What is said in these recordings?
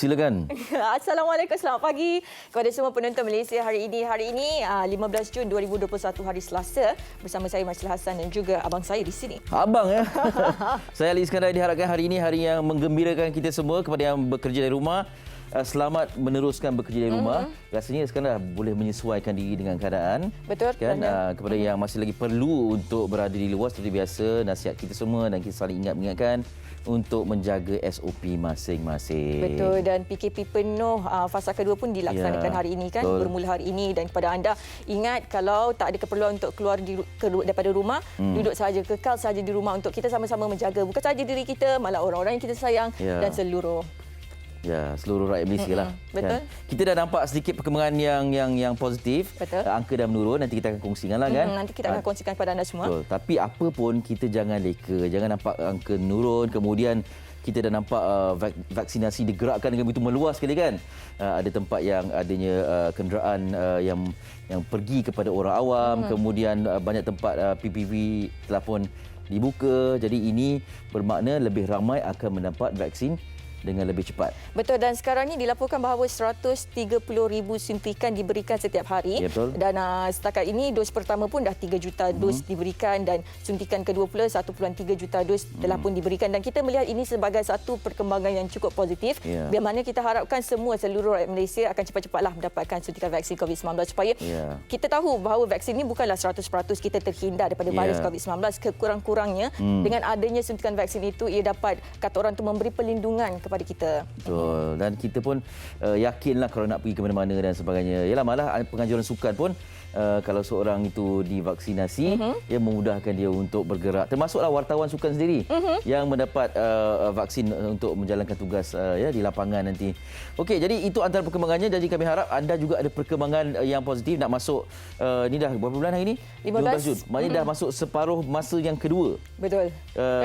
silakan. Assalamualaikum, selamat pagi kepada semua penonton Malaysia hari ini. Hari ini 15 Jun 2021 hari Selasa, bersama saya Marcel Hassan dan juga abang saya di sini. Abang ya. Saya Ali Iskandar, diharapkan hari ini hari yang menggembirakan kita semua. Kepada yang bekerja dari rumah, selamat meneruskan bekerja dari rumah. Rasanya sekarang dah boleh menyesuaikan diri dengan keadaan. Betul. Kan? Kepada yang masih lagi perlu untuk berada di luar, seperti biasa, nasihat kita semua dan kita saling mengingatkan untuk menjaga SOP masing-masing. Betul, dan PKP penuh fasa kedua pun dilaksanakan hari ini kan, betul. Bermula hari ini. Dan kepada anda, ingat kalau tak ada keperluan untuk keluar daripada rumah, duduk saja, kekal saja di rumah untuk kita sama-sama menjaga bukan saja diri kita, malah orang-orang yang kita sayang dan seluruh rakyat Malaysia lah. Betul. Kan? Kita dah nampak sedikit perkembangan yang positif. Betul. Angka dah menurun, nanti kita akan kongsikan lah kan. Nanti kita akan kongsikan kepada anda semua. Betul. Tapi apa pun kita jangan leka, jangan nampak angka menurun kemudian kita dah nampak vaksinasi digerakkan dengan begitu meluas sekali kan. Ada tempat yang adanya kenderaan yang pergi kepada orang awam, kemudian banyak tempat PPV telah pun dibuka. Jadi ini bermakna lebih ramai akan mendapat vaksin dengan lebih cepat. Betul, dan sekarang ini dilaporkan bahawa 130,000 suntikan diberikan setiap hari. Ya, betul. Dan setakat ini dos pertama pun dah 3 juta dos diberikan dan suntikan kedua pula 1.3 juta dos telah pun diberikan, dan kita melihat ini sebagai satu perkembangan yang cukup positif. Biar mana kita harapkan seluruh rakyat Malaysia akan cepat-cepatlah mendapatkan suntikan vaksin COVID-19 supaya kita tahu bahawa vaksin ini bukanlah 100% kita terhindar daripada virus COVID-19. Kekurang-kurangnya dengan adanya suntikan vaksin itu ia dapat kata orang tu memberi perlindungan kepada kita. Betul. Dan kita pun yakinlah kalau nak pergi ke mana-mana dan sebagainya. Yalah, malah penganjuran sukan pun kalau seorang itu divaksinasi, ia memudahkan dia untuk bergerak. Termasuklah wartawan sukan sendiri yang mendapat vaksin untuk menjalankan tugas di lapangan nanti. Okey, jadi itu antara perkembangannya. Jadi kami harap anda juga ada perkembangan yang positif nak masuk ni dah berapa bulan hari ni? 15 Jun. Maknanya dah masuk separuh masa yang kedua. Betul.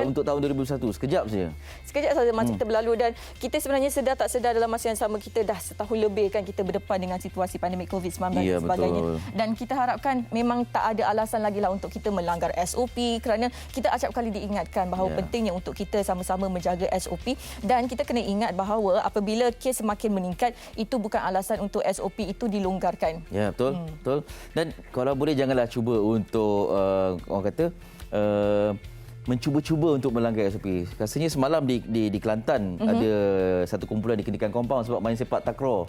Untuk tahun 2021. Sekejap saja. Sekejap saja masa kita berlalu, dan kita sebenarnya sedar tak sedar dalam masa yang sama kita dah setahun lebih kan kita berdepan dengan situasi pandemik COVID-19 dan sebagainya. Betul. Dan kita harapkan memang tak ada alasan lagi lah untuk kita melanggar SOP, kerana kita acap kali diingatkan bahawa pentingnya untuk kita sama-sama menjaga SOP, dan kita kena ingat bahawa apabila kes semakin meningkat itu bukan alasan untuk SOP itu dilonggarkan. Ya, betul. Betul. Dan kalau boleh janganlah cuba untuk orang kata mencuba-cuba untuk melanggar SOP. Rasanya semalam di Kelantan ada satu kumpulan dikenakan kompaun sebab main sepak takraw.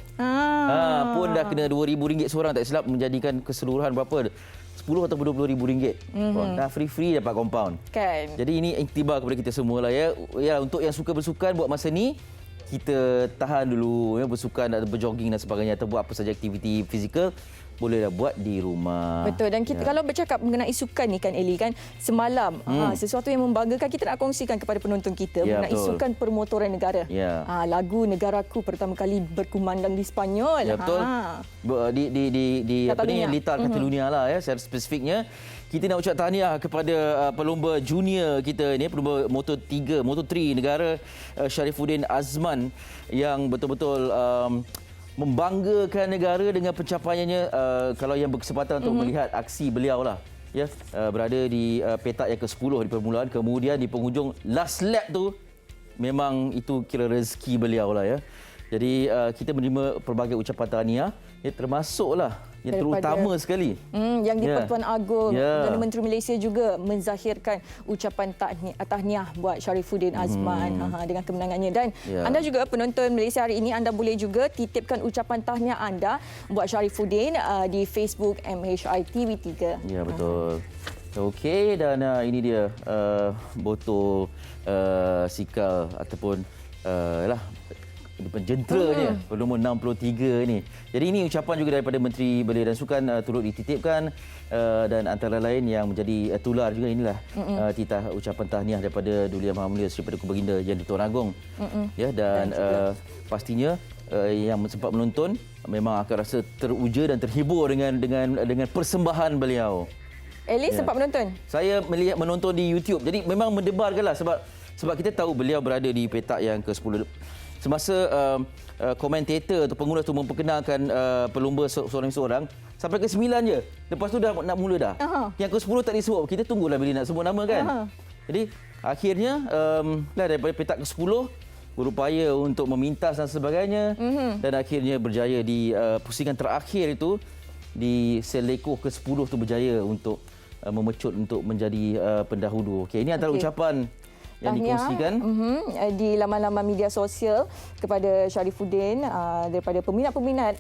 Pun dah kena RM2,000 seorang, tak silap, menjadikan keseluruhan berapa? 10 ataupun RM20,000. Dah free dapat kompaun. Kan. Jadi ini iktibar kepada kita semua lah ya. Ya, untuk yang suka bersukan buat masa ni, kita tahan dulu ya, bersukan atau berjogging dan sebagainya, atau buat apa saja aktiviti fizikal bolehlah buat di rumah. Betul, dan kita kalau bercakap mengenai sukan ni kan Eli kan, semalam sesuatu yang membanggakan kita nak kongsikan kepada penonton kita mengenai sukan permotoran negara. Lagu Negaraku pertama kali berkumandang di Sepanyol. Ya, betul. Di apa ni, Litar Catalunya lah ya, secara spesifiknya. Kita nak ucap tahniah kepada pelumba junior kita ni, pelumba Moto3 negara, Sharifuddin Azman, yang betul-betul membanggakan negara dengan pencapaiannya. Kalau yang berkesempatan untuk melihat aksi beliau lah ya, berada di petak yang ke-10 di permulaan, kemudian di penghujung last lap tu, memang itu kira rezeki beliau lah ya. Jadi kita menerima pelbagai ucapan tahniah, termasuklah yang terutama sekali yang di-Pertuan Agong Perdana Menteri Malaysia juga menzahirkan ucapan tahniah buat Sharifuddin Azman dengan kemenangannya. Dan anda juga penonton Malaysia hari ini, anda boleh juga titipkan ucapan tahniah anda buat Sharifuddin di Facebook MHI TV3. Ya, betul. Okey, dan ini dia botol sikal ataupun penjenteranya nombor 63 ni. Jadi ini ucapan juga daripada Menteri Belia dan Sukan turut dititipkan, dan antara lain yang menjadi tular juga inilah titah ucapan tahniah daripada Duli Yang Maha Mulia Seri Paduka Baginda Yang di-Tuan Agong. Ya, dan pastinya yang sempat menonton memang akan rasa teruja dan terhibur dengan persembahan beliau. Eli sempat menonton? Saya menonton di YouTube. Jadi memang mendebarkanlah sebab kita tahu beliau berada di petak yang ke-10. Semasa komentator atau pengulas tu memperkenalkan pelumba seorang-seorang, sampai ke-9 je. Lepas tu dah nak mula dah. Yang ke-10 tak disebut. Kita tunggulah bila nak sebut nama kan. Jadi akhirnya daripada petak ke-10 berupaya untuk memintas dan sebagainya dan akhirnya berjaya di pusingan terakhir itu di selekoh ke-10 tu berjaya untuk memecut untuk menjadi pendahulu. Okey, ini antara ucapan yang dikongsikan di laman-laman media sosial kepada Sharifuddin daripada peminat-peminat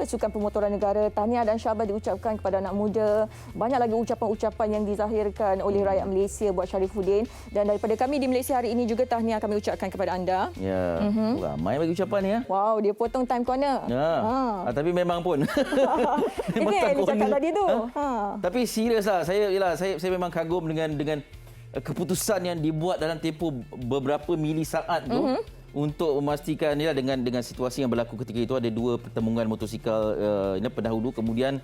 sukan pemotoran negara. Tahniah dan syabas diucapkan kepada anak muda. Banyak lagi ucapan-ucapan yang dizahirkan oleh rakyat Malaysia buat Sharifuddin, dan daripada kami di Malaysia hari ini juga tahniah kami ucapkan kepada anda. Ya, ramai bagi ucapan ni ya. Wow, dia potong time corner. Ya. Tapi memang pun. Ini yang dia cakap tadi tu. Tapi seriuslah, saya memang kagum dengan keputusan yang dibuat dalam tempoh beberapa milisaat tu untuk memastikan dengan situasi yang berlaku ketika itu. Ada dua pertembungan motosikal pendahulu, kemudian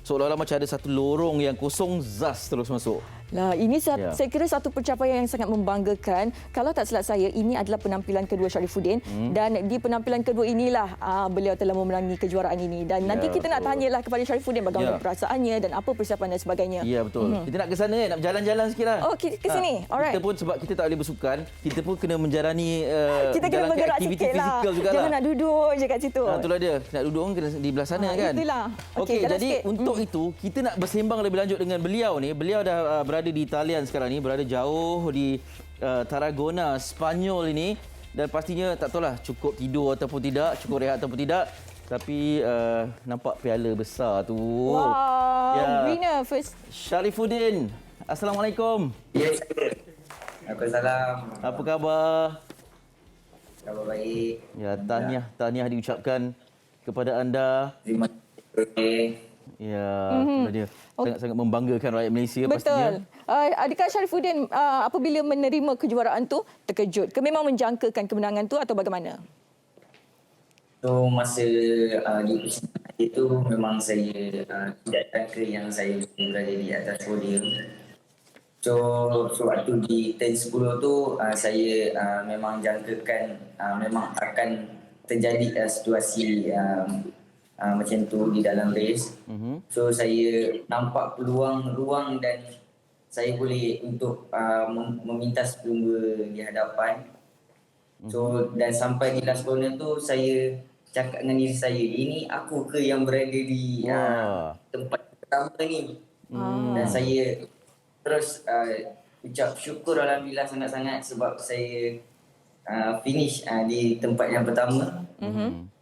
seolah-olah macam ada satu lorong yang kosong, zas terus masuk. Lah, ini saya kira satu pencapaian yang sangat membanggakan. Kalau tak silap saya, ini adalah penampilan kedua Sharifuddin dan di penampilan kedua inilah beliau telah memenangi kejuaraan ini. Dan nanti kita nak tanyalah kepada Sharifuddin bagaimana perasaannya dan apa persiapan dan sebagainya. Ya, betul. Kita nak ke sana, nak berjalan-jalan sikitlah. Oh, ke sini. Alright. Kita pun sebab kita tak boleh bersukan, kita pun kena menjalani kita kena bergerak aktiviti sikitlah. fizikal jugalah. Jangan nak duduk je kat situ. Itulah dia. Nak duduk kena di belah sana kan. Itulah. Okey, jadi untuk itu kita nak bersembang lebih lanjut dengan beliau ni. Beliau dah berada di talian sekarang ni, berada jauh di Tarragona, Spanyol ini, dan pastinya tak tahulah cukup tidur ataupun tidak, cukup rehat ataupun tidak, tapi nampak piala besar tu. Wow, winner first. Sharifuddin, Assalamualaikum. Ya, Waalaikumsalam. Apa khabar? Khabar baik. Ya, tahniah diucapkan kepada anda. Terima kasih. Ya, itulah dia. Sangat-sangat membanggakan rakyat Malaysia pastinya. Betul. Adakah Sharifuddin apabila menerima kejuaraan tu terkejut ke memang menjangkakan kemenangan tu atau bagaimana? So masa di persidangan itu memang saya tidak sangka yang saya berada di atas podium. So waktu di turn 10 tu saya memang jangkakan memang akan terjadi situasi macam tu di dalam race. So saya nampak peluang ruang dan saya boleh untuk memintas pelumba di hadapan. So dan sampai di last corner tu saya cakap dengan diri saya, ini aku ke yang berada di tempat pertama ni. Dan saya terus ucap syukur alhamdulillah sangat-sangat sebab saya finish di tempat yang pertama.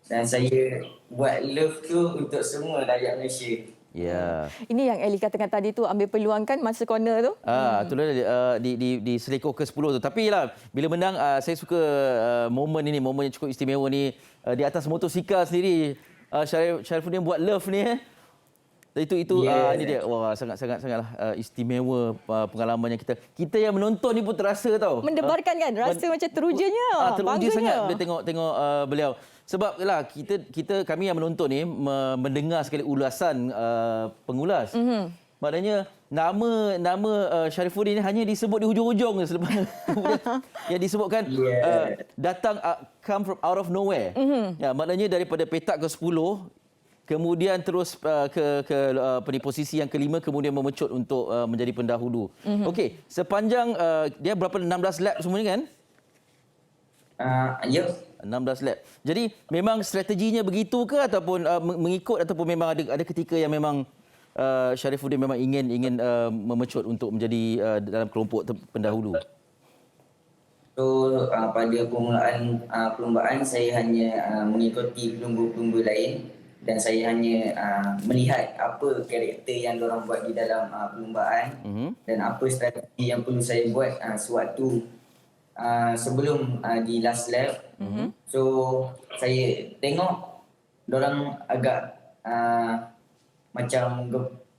Dan saya buat love tu untuk semua rakyat Malaysia. Ya. Ini yang Eli katakan tadi tu, ambil peluang kan masa corner tu. Itulah di selekoh ke-10 tu. Tapi lah bila menang, saya suka momen ini, momen yang cukup istimewa ni di atas motosikal sendiri. Sharifuddin buat love ni Itu ini dia. Wah, sangatlah istimewa pengalaman yang kita yang menonton ni pun terasa tau. Mendebarkan kan, rasa macam terujanya. Teruja sangat bila tengok beliau. Sebab lah kami yang menonton ni mendengar sekali ulasan pengulas. Maknanya nama Sharifuddin ni hanya disebut di hujung-hujung selepas yang disebutkan datang come from out of nowhere. Ya, maknanya daripada petak ke-10 kemudian terus ke posisi yang kelima, kemudian memecut untuk menjadi pendahulu. Okey, sepanjang dia berapa 16 lap semuanya kan? Ya. 16 lap. Jadi memang strateginya begitu ke ataupun mengikut ataupun memang ada ketika yang memang Sharifuddin memang ingin memecut untuk menjadi dalam kelompok pendahulu? So pada permulaan perlombaan saya hanya mengikuti pelumba-pelumba lain dan saya hanya melihat apa karakter yang diorang buat di dalam perlombaan dan apa strategi yang perlu saya buat sewaktu sebelum di last lap. So saya tengok diorang agak macam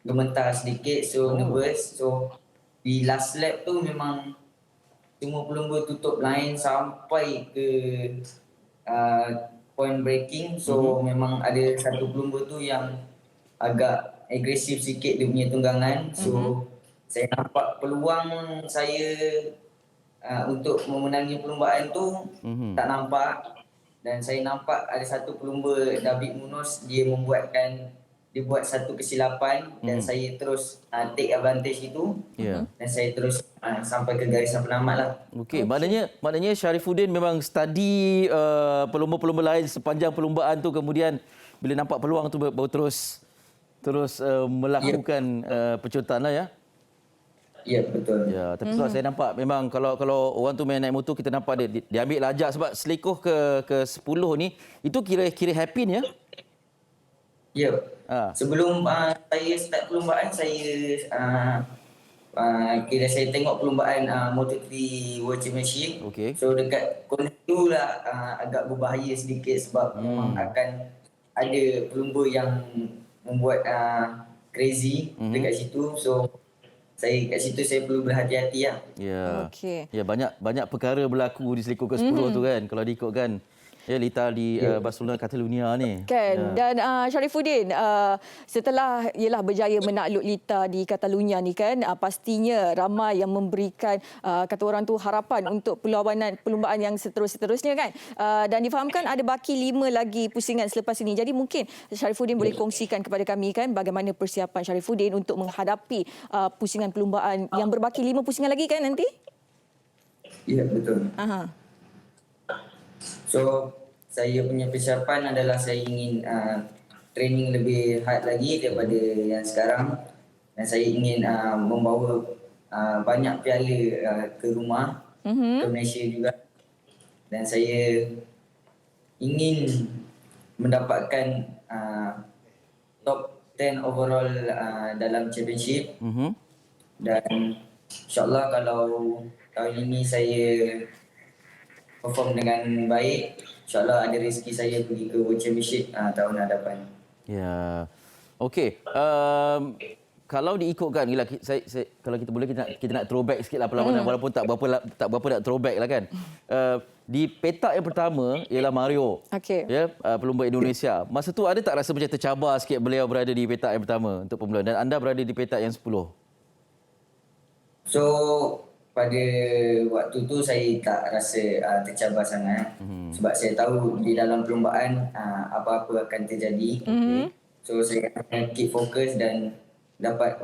gemetar sedikit, so nervous. So di last lap tu memang semua pelumba tutup line sampai ke point breaking. So memang ada satu pelumba tu yang agak agresif sikit dia punya tunggangan. So saya nampak peluang saya untuk memenangi perlombaan tu tak nampak. Dan saya nampak ada satu pelumba, David Munoz, dia membuatkan dia buat satu kesilapan dan saya terus take advantage itu. Dan saya terus sampai ke garisan penamat lah. Okey, maknanya Sharifuddin memang study pelumba-pelumba lain sepanjang perlumbaan tu, kemudian bila nampak peluang tu baru terus melakukan pecutan lah ya. Ya, betul. Ya, tapi saya nampak memang kalau orang tu main naik motor, kita nampak dia ambil lajak sebab selikoh ke 10 ni itu kira happy ya. Ya. Sebelum saya start perlumbaan, saya kira saya tengok perlumbaan Moto3 World Championship. So dekat corner tu lah agak berbahaya sedikit sebab memang akan ada pelumba yang membuat crazy dekat situ. So kat situ saya perlu berhati-hati lah. Ya. Ya, banyak perkara berlaku di selikoh ke 10 tu kan kalau diikutkan. Ya, Lita di Barcelona Catalunya ni. Kan. Dan Sharifuddin, setelah berjaya menakluk Lita di Catalunya ni kan, pastinya ramai yang memberikan kata orang tu harapan untuk perlumbaan yang seterusnya kan. Dan difahamkan ada baki 5 lagi pusingan selepas ini. Jadi mungkin Sharifuddin boleh kongsikan kepada kami kan bagaimana persiapan Sharifuddin untuk menghadapi pusingan perlumbaan yang berbaki 5 pusingan lagi kan nanti? Ya, betul. So, saya punya persiapan adalah saya ingin training lebih hard lagi daripada yang sekarang. Dan saya ingin membawa banyak piala ke rumah, ke Malaysia juga. Dan saya ingin mendapatkan top 10 overall dalam championship. Dan insyaAllah kalau tahun ini saya perform dengan baik, insyaAllah ada rezeki saya pergi ke World Championship tahun hadapan. Ya. Okey. Kalau diikutkan, kalau kita boleh kita nak throwback sikitlah perlawanan walaupun tak berapa nak throwback lah kan. Di petak yang pertama ialah Mario. Ya, pelumba Indonesia. Masa tu ada tak rasa macam tercabar sikit beliau berada di petak yang pertama untuk pemula dan anda berada di petak yang 10? So, pada waktu tu saya tak rasa tercabar sangat sebab saya tahu di dalam perlumbaan apa-apa akan terjadi. So saya akan keep fokus dan dapat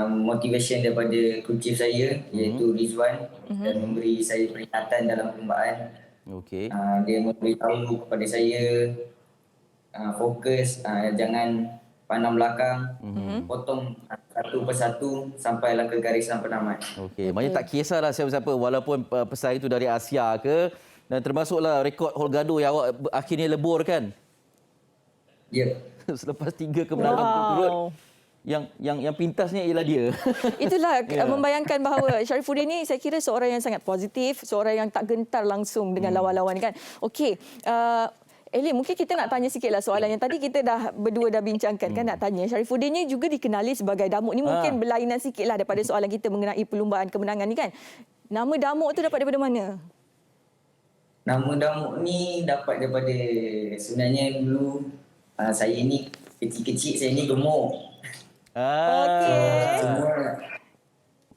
motivation daripada coach chief saya iaitu Rizwan dan memberi saya peringatan dalam perlumbaan. Dia memberitahu kepada saya fokus, jangan pandang belakang, potong satu persatu sampailah ke garisan penamat. Maknanya tak kisahlah siapa-siapa walaupun pesaing itu dari Asia ke, dan termasuklah rekod Holgado yang awak akhirnya lebur kan? Ya. Selepas 3 kemenangan berturut-turut, yang pintasnya ialah dia. Itulah membayangkan bahawa Sharifuddin ni saya kira seorang yang sangat positif, seorang yang tak gentar langsung dengan lawan-lawan kan. Okey. Eli, mungkin kita nak tanya sikitlah soalan yang tadi kita berdua dah bincangkan kan, nak tanya. Sharifuddin ni juga dikenali sebagai Damuk ni mungkin berlainan sikitlah daripada soalan kita mengenai perlumbaan kemenangan ni kan. Nama Damuk tu dapat daripada mana? Nama Damuk ni dapat daripada, sebenarnya dulu saya ni kecil-kecil, saya ni gemuk.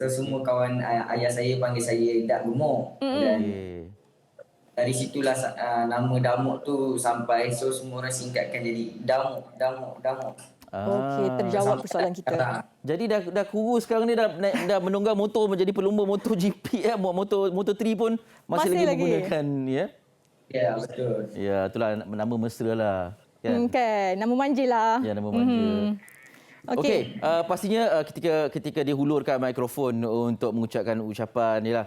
Semua kawan ayah saya panggil saya Dak Gemuk. Dan dari situlah nama Damuk tu sampai, so semua orang singkatkan jadi Damuk. Okey, terjawab persoalan kita. Jadi dah kurus sekarang ni, dah menunggang motor menjadi pelumba MotoGP ya. Moto3 pun masih lagi menggunakan ya. Ya, betul. Ya, itulah nama mesra lah. Kan, nama manja lah. Ya, nama manja. Okey, pastinya ketika dihulurkan mikrofon untuk mengucapkan ucapan ialah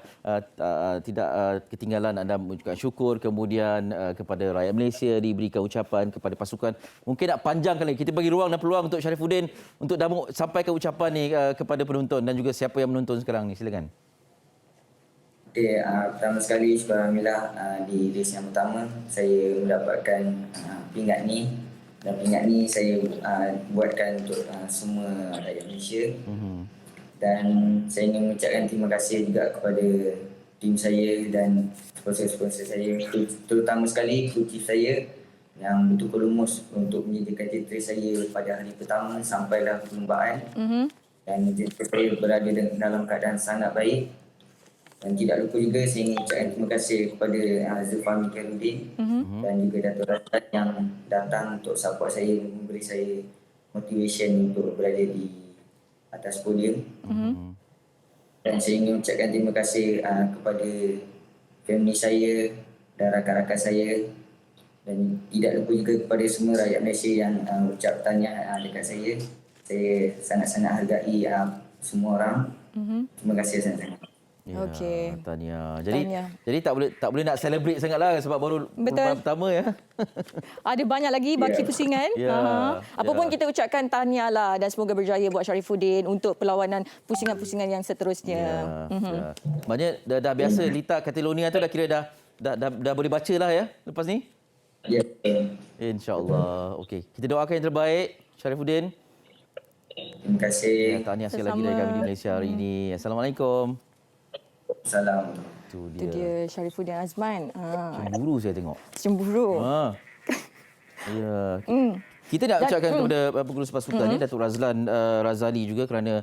tidak ketinggalan anda mengucapkan syukur, kemudian kepada rakyat Malaysia diberikan ucapan, kepada pasukan. Mungkin nak panjangkan lagi, kita bagi ruang dan peluang untuk Sharifuddin untuk sampaikan ucapan ni kepada penonton dan juga siapa yang menonton sekarang ni. Silakan. Okey, pertama sekali alhamdulillah di race yang pertama saya mendapatkan pingat ni. Dan pingat ni saya buatkan untuk semua rakyat Malaysia. Dan saya ingin mengucapkan terima kasih juga kepada tim saya dan sponsor-sponsor saya, terutama sekali coach chief saya yang betul-betul lumus untuk menyediakan titri saya pada hari pertama sampailah perlumbaan. Dan titri saya berada dalam keadaan sangat baik. Dan tidak lupa juga saya ingin ucapkan terima kasih kepada Zulfami Khairuddin dan juga Dato' Razak yang datang untuk support saya, memberi saya motivation untuk berada di atas podium. Dan saya ingin ucapkan terima kasih kepada family saya dan rakan-rakan saya. Dan tidak lupa juga kepada semua rakyat Malaysia yang ucap tahniah dekat saya. Saya sangat-sangat hargai semua orang. Terima kasih sangat-sangat. Ya, Okey. tahniah. Tahniah. Jadi tak boleh nak celebrate sangatlah sebab baru perempuan pertama ya. Ada banyak lagi baki pusingan. Apa pun kita ucapkan tahniah lah dan semoga berjaya buat Syarifuddin untuk perlawanan pusingan-pusingan yang seterusnya. Maknanya dah biasa Lita Catalonia tu dah kira dah boleh baca lah ya lepas ni. Ya. InsyaAllah. Okey. Kita doakan yang terbaik Syarifuddin. Terima kasih. Tahniah sekali lagi dari kami di Malaysia hari ini. Assalamualaikum. Salam. Itu Itu dia Syarifuddin Azman. Cemburu saya tengok. Cemburu. Ya. Kita nak ucapkan kepada pengurus pasukan ni Datuk Razlan Razali juga kerana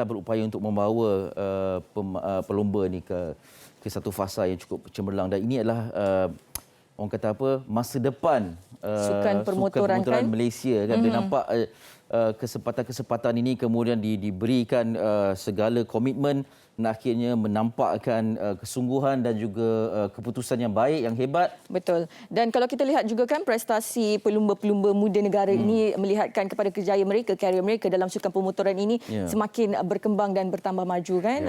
berupaya untuk membawa pelomba ni ke satu fasa yang cukup cemerlang dan ini adalah orang kata apa masa depan Sukan permotoran kan? Malaysia kan. Dia nampak kesempatan-kesempatan ini kemudian diberikan segala komitmen dan akhirnya menampakkan kesungguhan dan juga keputusan yang baik, yang hebat. Betul. Dan kalau kita lihat juga kan prestasi pelumba-pelumba muda negara ini melihatkan kepada kerjaya mereka, karier mereka dalam sukan pemotoran ini semakin berkembang dan bertambah maju kan.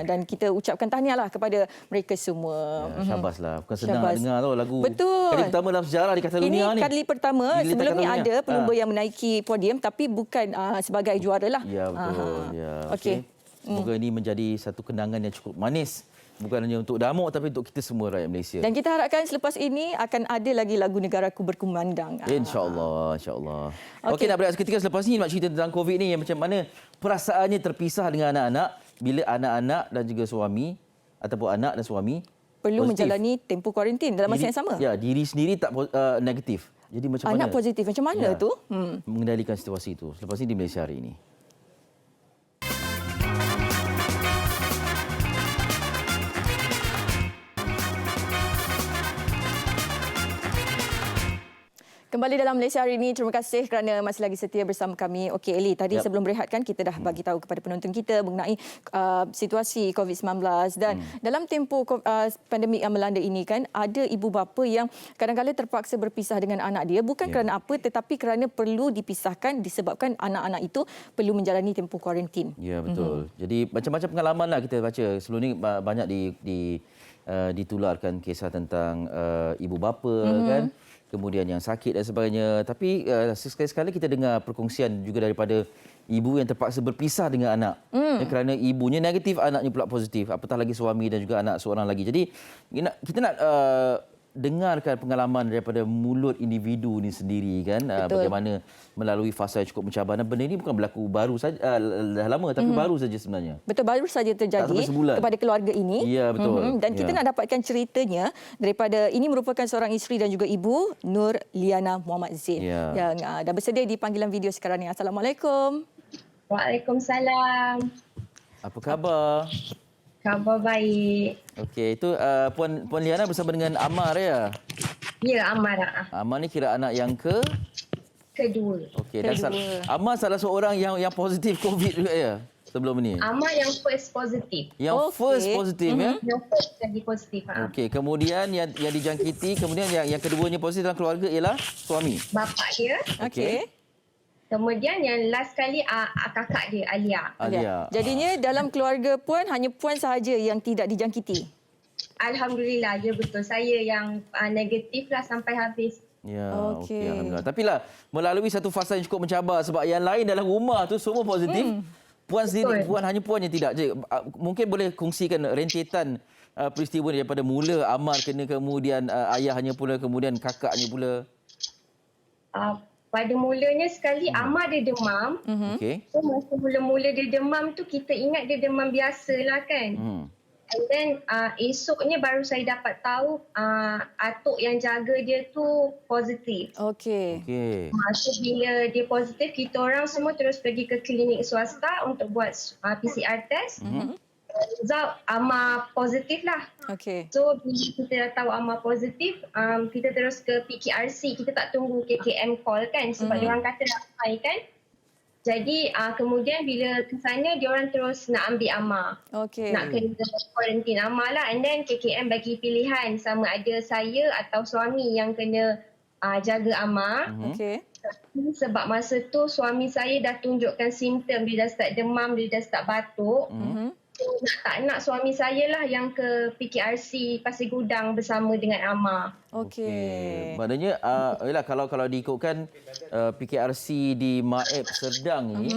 Dan kita ucapkan tahniahlah kepada mereka semua. Syabaslah. Bukan senang nak dengar tau lagu. Betul. Kali pertama dalam sejarah di Catalonia ni. Ini kali pertama. Sebelum ni ada pelumba yang menaiki podium tapi bukan sebagai juara lah. Ya, betul. Ya. Okey. Semoga ini menjadi satu kenangan yang cukup manis. Bukan hanya untuk Damuk tapi untuk kita semua rakyat Malaysia. Dan kita harapkan selepas ini akan ada lagi lagu Negaraku Berkumandang. InsyaAllah. InsyaAllah. Okey, nak berehat seketika selepas ni nak cerita tentang COVID ni yang macam mana perasaannya terpisah dengan anak-anak bila anak-anak dan juga suami ataupun anak dan suami perlu positif. menjalani tempoh kuarantin dalam masa yang sama. Ya, diri sendiri tak negatif. Jadi macam anak mana? positif macam mana tu? Mengendalikan situasi itu. Selepas ini di Malaysia hari ini. Kembali dalam Malaysia hari ini, terima kasih kerana masih lagi setia bersama kami. Okey Eli, tadi sebelum berehat kan kita dah bagi tahu kepada penonton kita mengenai situasi COVID-19 dan dalam tempoh pandemik yang melanda ini kan ada ibu bapa yang kadang-kadang terpaksa berpisah dengan anak dia bukan kerana apa tetapi kerana perlu dipisahkan disebabkan anak-anak itu perlu menjalani tempoh kuarantin. Ya, betul. Jadi macam-macam pengalaman lah kita baca. Sebelum ni banyak ditularkan kisah tentang ibu bapa kan. Kemudian yang sakit dan sebagainya. Tapi sekali-sekala kita dengar perkongsian juga daripada ibu yang terpaksa berpisah dengan anak. Kerana ibunya negatif, anaknya pula positif. Apatah lagi suami dan juga anak seorang lagi. Jadi kita nak dengarkan pengalaman daripada mulut individu ni sendiri kan. Bagaimana melalui fasa yang cukup mencabar. Dan benda ini bukan berlaku baru saja, dah lama tapi baru saja sebenarnya. Betul, baru saja terjadi kepada keluarga ini. Ya, betul. Dan kita nak dapatkan ceritanya daripada ini merupakan seorang isteri dan juga ibu Nur Liana Muhammad Zain yang dah bersedia di panggilan video sekarang ni. Assalamualaikum. Waalaikumsalam. Apa khabar? Khabar baik. Okey, itu Puan Liana bersama dengan Amar ya? Ya, Amar. Amar ni kira anak yang kedua. Okey, dan Amar salah seorang yang positif COVID juga ya sebelum ni? Amar yang first positif. Yang first positif ya? Yang first jadi positif. Okey, kemudian yang dijangkiti, kemudian yang keduanya positif dalam keluarga ialah suami? Bapak dia. Okey. Kemudian yang last kali kakak dia, Alia. Jadinya dalam keluarga Puan, hanya Puan sahaja yang tidak dijangkiti? Alhamdulillah, ya betul. Saya yang negatif lah sampai habis. Ya, okey. Alhamdulillah. Tapi lah, melalui satu fasa yang cukup mencabar sebab yang lain dalam rumah tu semua positif. Puan sendiri, hanya Puan yang tidak je. Mungkin boleh kongsikan rentetan peristiwa daripada mula Amar kena, kemudian ayahnya pula, kemudian kakaknya pula. Pada mulanya sekali Amar dia demam. Okey. So masa mula-mula dia demam tu kita ingat dia demam biasalah kan. And then esoknya baru saya dapat tahu atuk yang jaga dia tu positif. Okey. So bila dia positif, kita orang semua terus pergi ke klinik swasta untuk buat PCR test. result Amar positif lah. Okey. So bila kita dah tahu Amar positif, kita terus ke PKRC. Kita tak tunggu KKM call kan sebab diorang kata ramai kan. Jadi kemudian bila ke sana diorang terus nak ambil Amar. Okey. Nak kena quarantine Amar lah. And then KKM bagi pilihan sama ada saya atau suami yang kena jaga Amar. Okey. Sebab masa tu suami saya dah tunjukkan simptom. Dia dah start demam, dia dah start batuk. So, tak nak suami saya lah yang ke PKRC Pasir Gudang bersama dengan Amar. Okey. Maknanya yalah, kalau diikutkan PKRC di Maeb Serdang ni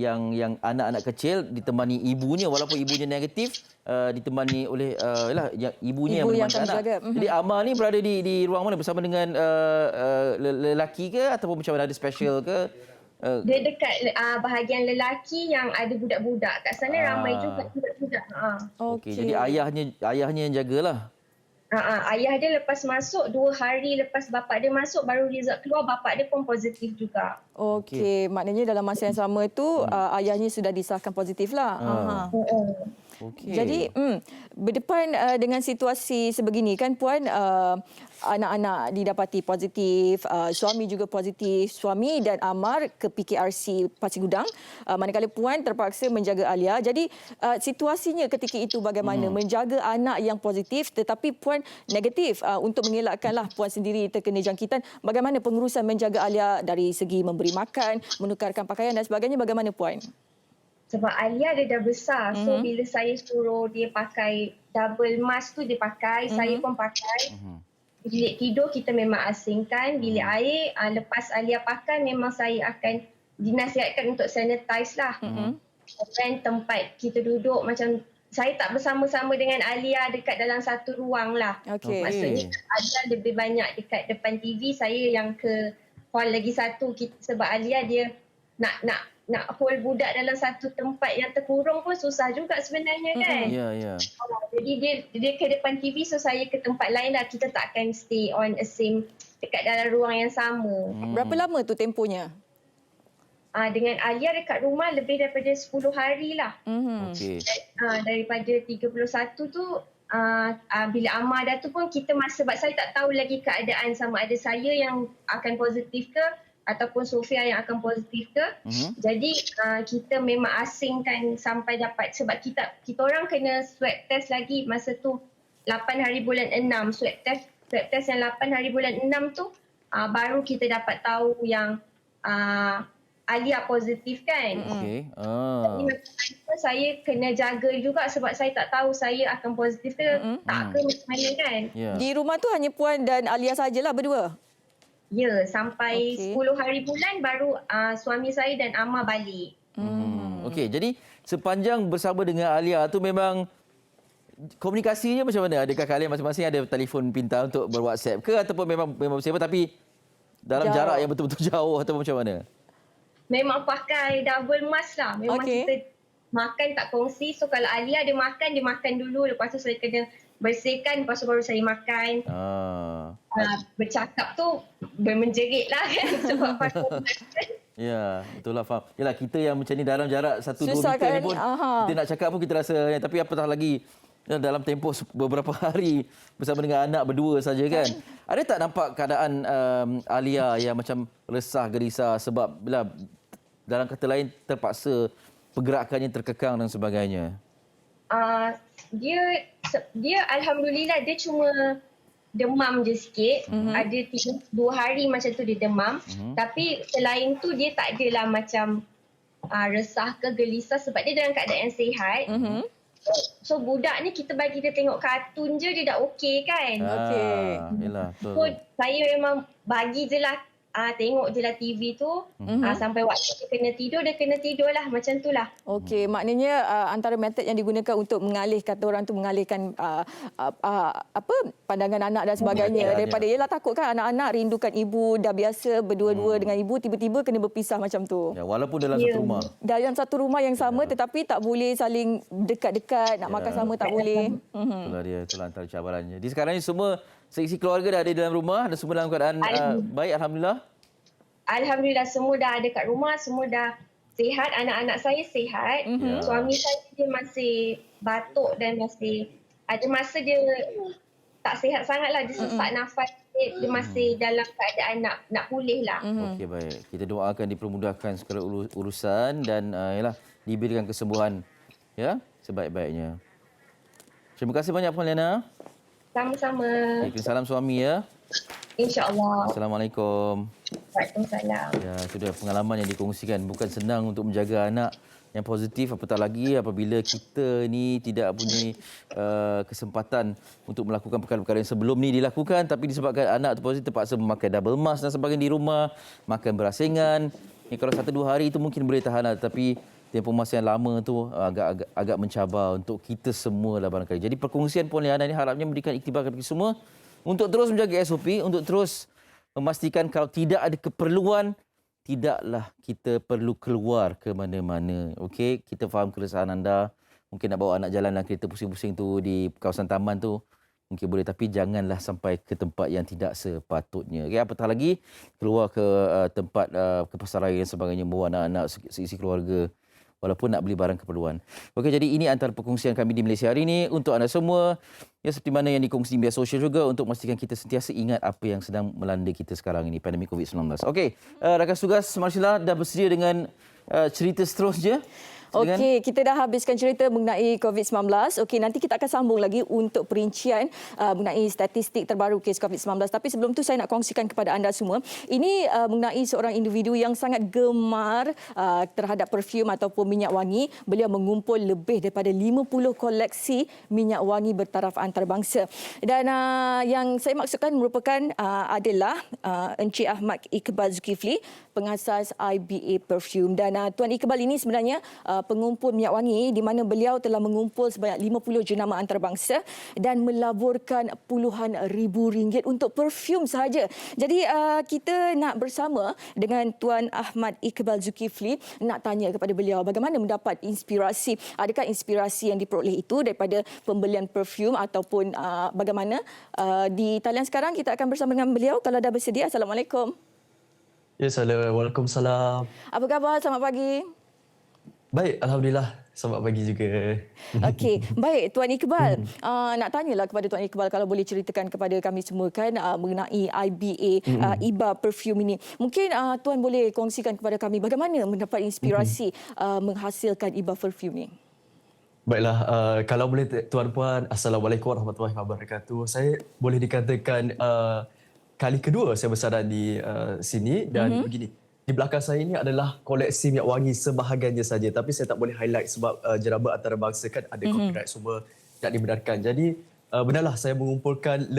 yang anak-anak kecil ditemani ibunya, walaupun ibunya negatif, ditemani oleh yalah, ibunya Ibu yang yang akan menemani anak. menjaga. Jadi Amar ni berada di ruang mana, bersama dengan lelaki ke ataupun macam mana, ada special ke? Dia dekat bahagian lelaki yang ada budak-budak. Kat sana ramai juga budak-budak. Okey, jadi ayahnya yang jagalah. Ayah dia lepas masuk 2 hari lepas bapak dia masuk baru result keluar, bapak dia pun positif juga. Okey, maknanya dalam masa yang sama tu ayahnya sudah disahkan positif lah. Okey. Jadi berdepan dengan situasi sebegini kan Puan, anak-anak didapati positif, suami juga positif, suami dan Amar ke PKRC Pasir Gudang, manakala Puan terpaksa menjaga Alia. Jadi situasinya ketika itu bagaimana menjaga anak yang positif tetapi Puan negatif, untuk mengelakkanlah Puan sendiri terkena jangkitan, bagaimana pengurusan menjaga Alia dari segi memberi makan, menukarkan pakaian dan sebagainya, bagaimana Puan? Sebab Alia dia dah besar. So bila saya suruh dia pakai double mask tu dia pakai, saya pun pakai. Bilik tidur kita memang asingkan. Bilik air lepas Alia pakai memang saya akan dinasihatkan untuk sanitize lah. Dan tempat kita duduk macam saya tak bersama-sama dengan Alia dekat dalam satu ruang lah. Okey. Maksudnya Alia lebih banyak dekat depan TV, saya yang ke hall lagi satu. Sebab Alia dia nak hold budak dalam satu tempat yang terkurung pun susah juga sebenarnya kan. Ya. Jadi dia ke depan TV, so saya ke tempat lain lah. Kita tak akan stay on a same dekat dalam ruang yang sama. Berapa lama tu tempohnya? Dengan Alia dekat rumah lebih daripada 10 hari lah. Okey. Daripada 31 tu bila Amar dah tu pun kita sebab saya tak tahu lagi keadaan sama ada saya yang akan positif ke ataupun Sofia yang akan positif ke. Jadi kita memang asingkan sampai dapat, sebab kita orang kena swab test lagi masa tu 8 hari bulan 6. Swab test yang 8 hari bulan 6 tu baru kita dapat tahu yang Alia positif kan. Okey. Jadi macam saya kena jaga juga sebab saya tak tahu saya akan positif ke tak ke macam mana kan. Ya. Di rumah tu hanya Puan dan Alia sajalah berdua? Ya, sampai 10 hari bulan baru suami saya dan Amar balik. Okey, jadi sepanjang bersama dengan Alia tu memang komunikasinya macam mana? Adakah kalian masing-masing ada telefon pintar untuk ber-WhatsApp ke ataupun memang bersama tapi dalam jarak yang betul-betul jauh ataupun macam mana? Memang pakai double mask lah. Memang kita makan tak kongsi. So kalau Alia dia makan dulu. Lepas tu saya kena bersihkan, lepas tu baru saya makan. Bercakap tu bermenjerit lah kan sebab pakai mask. Ya, betul lah, faham. Yalah, kita yang macam ni dalam jarak 1-2 meter kan? ni pun kita nak cakap pun kita rasa, tapi apatah lagi dalam tempoh beberapa hari bersama dengan anak berdua saja kan. Ada tak nampak keadaan Alia yang macam resah, gerisah sebab bila dalam kata lain terpaksa pergerakannya terkekang dan sebagainya? Dia alhamdulillah dia cuma demam je sikit. Ada 2 hari macam tu dia demam. Tapi selain tu dia tak adalah macam resah ke gelisah sebab dia dalam keadaan sihat. So budak ni kita bagi dia tengok kartun je dia dah okey kan. Yalah, betul. So saya memang bagi je lah tengok je lah TV tu sampai waktu dia kena tidur lah macam tu lah. Okey, maknanya antara metod yang digunakan untuk mengalihkan, kata orang tu mengalihkan pandangan anak dan sebagainya daripada ialah takut kan anak-anak rindukan ibu, dah biasa berdua-dua dengan ibu, tiba-tiba kena berpisah macam tu. Ya, walaupun dalam satu rumah. Dalam satu rumah yang sama tetapi tak boleh saling dekat-dekat, nak makan sama tak boleh. Itulah antara cabarannya. Di sekarang ni semua seisi keluarga dah ada dalam rumah dan semua dalam keadaan baik, alhamdulillah. Alhamdulillah semua dah ada kat rumah, semua dah sihat, anak-anak saya sihat. Suami saya dia masih batuk dan masih ada masa dia tak sihat sangatlah, dia sesak nafas, dia masih dalam keadaan nak pulih lah. Okey, baik. Kita doakan dipermudahkan segala urusan dan yalah diberikan kesembuhan ya sebaik-baiknya. Terima kasih banyak Puan Liana. Sama-sama. Salam suami ya. InsyaAllah. Assalamualaikum. Waalaikumsalam. Ya, sudah pengalaman yang dikongsikan. Bukan senang untuk menjaga anak yang positif, apatah lagi apabila kita ni tidak punya kesempatan untuk melakukan perkara-perkara yang sebelum ni dilakukan, tapi disebabkan anak tu positif terpaksa memakai double mask dan sebagainya di rumah, makan berasingan. Kalau 1-2 hari itu mungkin boleh tahan, tapi tempoh masa yang lama tu agak mencabar untuk kita semua lah barangkali. Jadi perkongsian Puan Liana ni harapnya memberikan iktibar kepada kita semua untuk terus menjaga SOP, untuk terus memastikan kalau tidak ada keperluan, tidaklah kita perlu keluar ke mana-mana. Okey, kita faham keresahan anda. Mungkin nak bawa anak jalan dalam kereta pusing-pusing tu di kawasan taman tu, mungkin boleh, tapi janganlah sampai ke tempat yang tidak sepatutnya. Okay, apatah lagi keluar ke tempat ke pasar raya dan sebagainya, bawa anak-anak seisi keluarga walaupun nak beli barang keperluan. Okey, jadi ini antara perkongsian kami di Malaysia hari ini untuk anda semua. Ya, seperti mana yang dikongsi di media sosial juga untuk memastikan kita sentiasa ingat apa yang sedang melanda kita sekarang ini, pandemik COVID-19. Okey, rakan tugas Marcella dah bersedia dengan cerita seterusnya. Okey, kita dah habiskan cerita mengenai COVID-19. Okey, nanti kita akan sambung lagi untuk perincian mengenai statistik terbaru kes COVID-19. Tapi sebelum tu saya nak kongsikan kepada anda semua. Ini mengenai seorang individu yang sangat gemar terhadap perfume ataupun minyak wangi. Beliau mengumpul lebih daripada 50 koleksi minyak wangi bertaraf antarabangsa. Dan yang saya maksudkan merupakan adalah Encik Ahmad Iqbal Zulkifli, pengasas IBA Perfume. Dan Tuan Iqbal ini sebenarnya pengumpul minyak wangi di mana beliau telah mengumpul sebanyak 50 jenama antarabangsa dan melaburkan puluhan ribu ringgit untuk perfume sahaja. Jadi kita nak bersama dengan Tuan Ahmad Iqbal Zulkifli nak tanya kepada beliau bagaimana mendapat inspirasi. Adakah inspirasi yang diperoleh itu daripada pembelian perfume ataupun bagaimana? Di talian sekarang kita akan bersama dengan beliau kalau dah bersedia. Assalamualaikum. Ya, Waalaikumsalam. Apa khabar? Selamat pagi. Baik, Alhamdulillah. Selamat pagi juga. Okey, baik Tuan Iqbal. Nak tanyalah kepada Tuan Iqbal kalau boleh ceritakan kepada kami semua kan mengenai IBA, IBA Perfume ini. Mungkin Tuan boleh kongsikan kepada kami bagaimana mendapat inspirasi menghasilkan IBA Perfume ini. Baiklah, kalau boleh tuan-puan, Assalamualaikum warahmatullahi wabarakatuh. Saya boleh dikatakan kali kedua saya bersara di sini dan begini. Di belakang saya ini adalah koleksi minyak wangi sebahagiannya saja, tapi saya tak boleh highlight sebab jenama antarabangsa kan ada copyright semua tak dibenarkan. Jadi benarlah saya mengumpulkan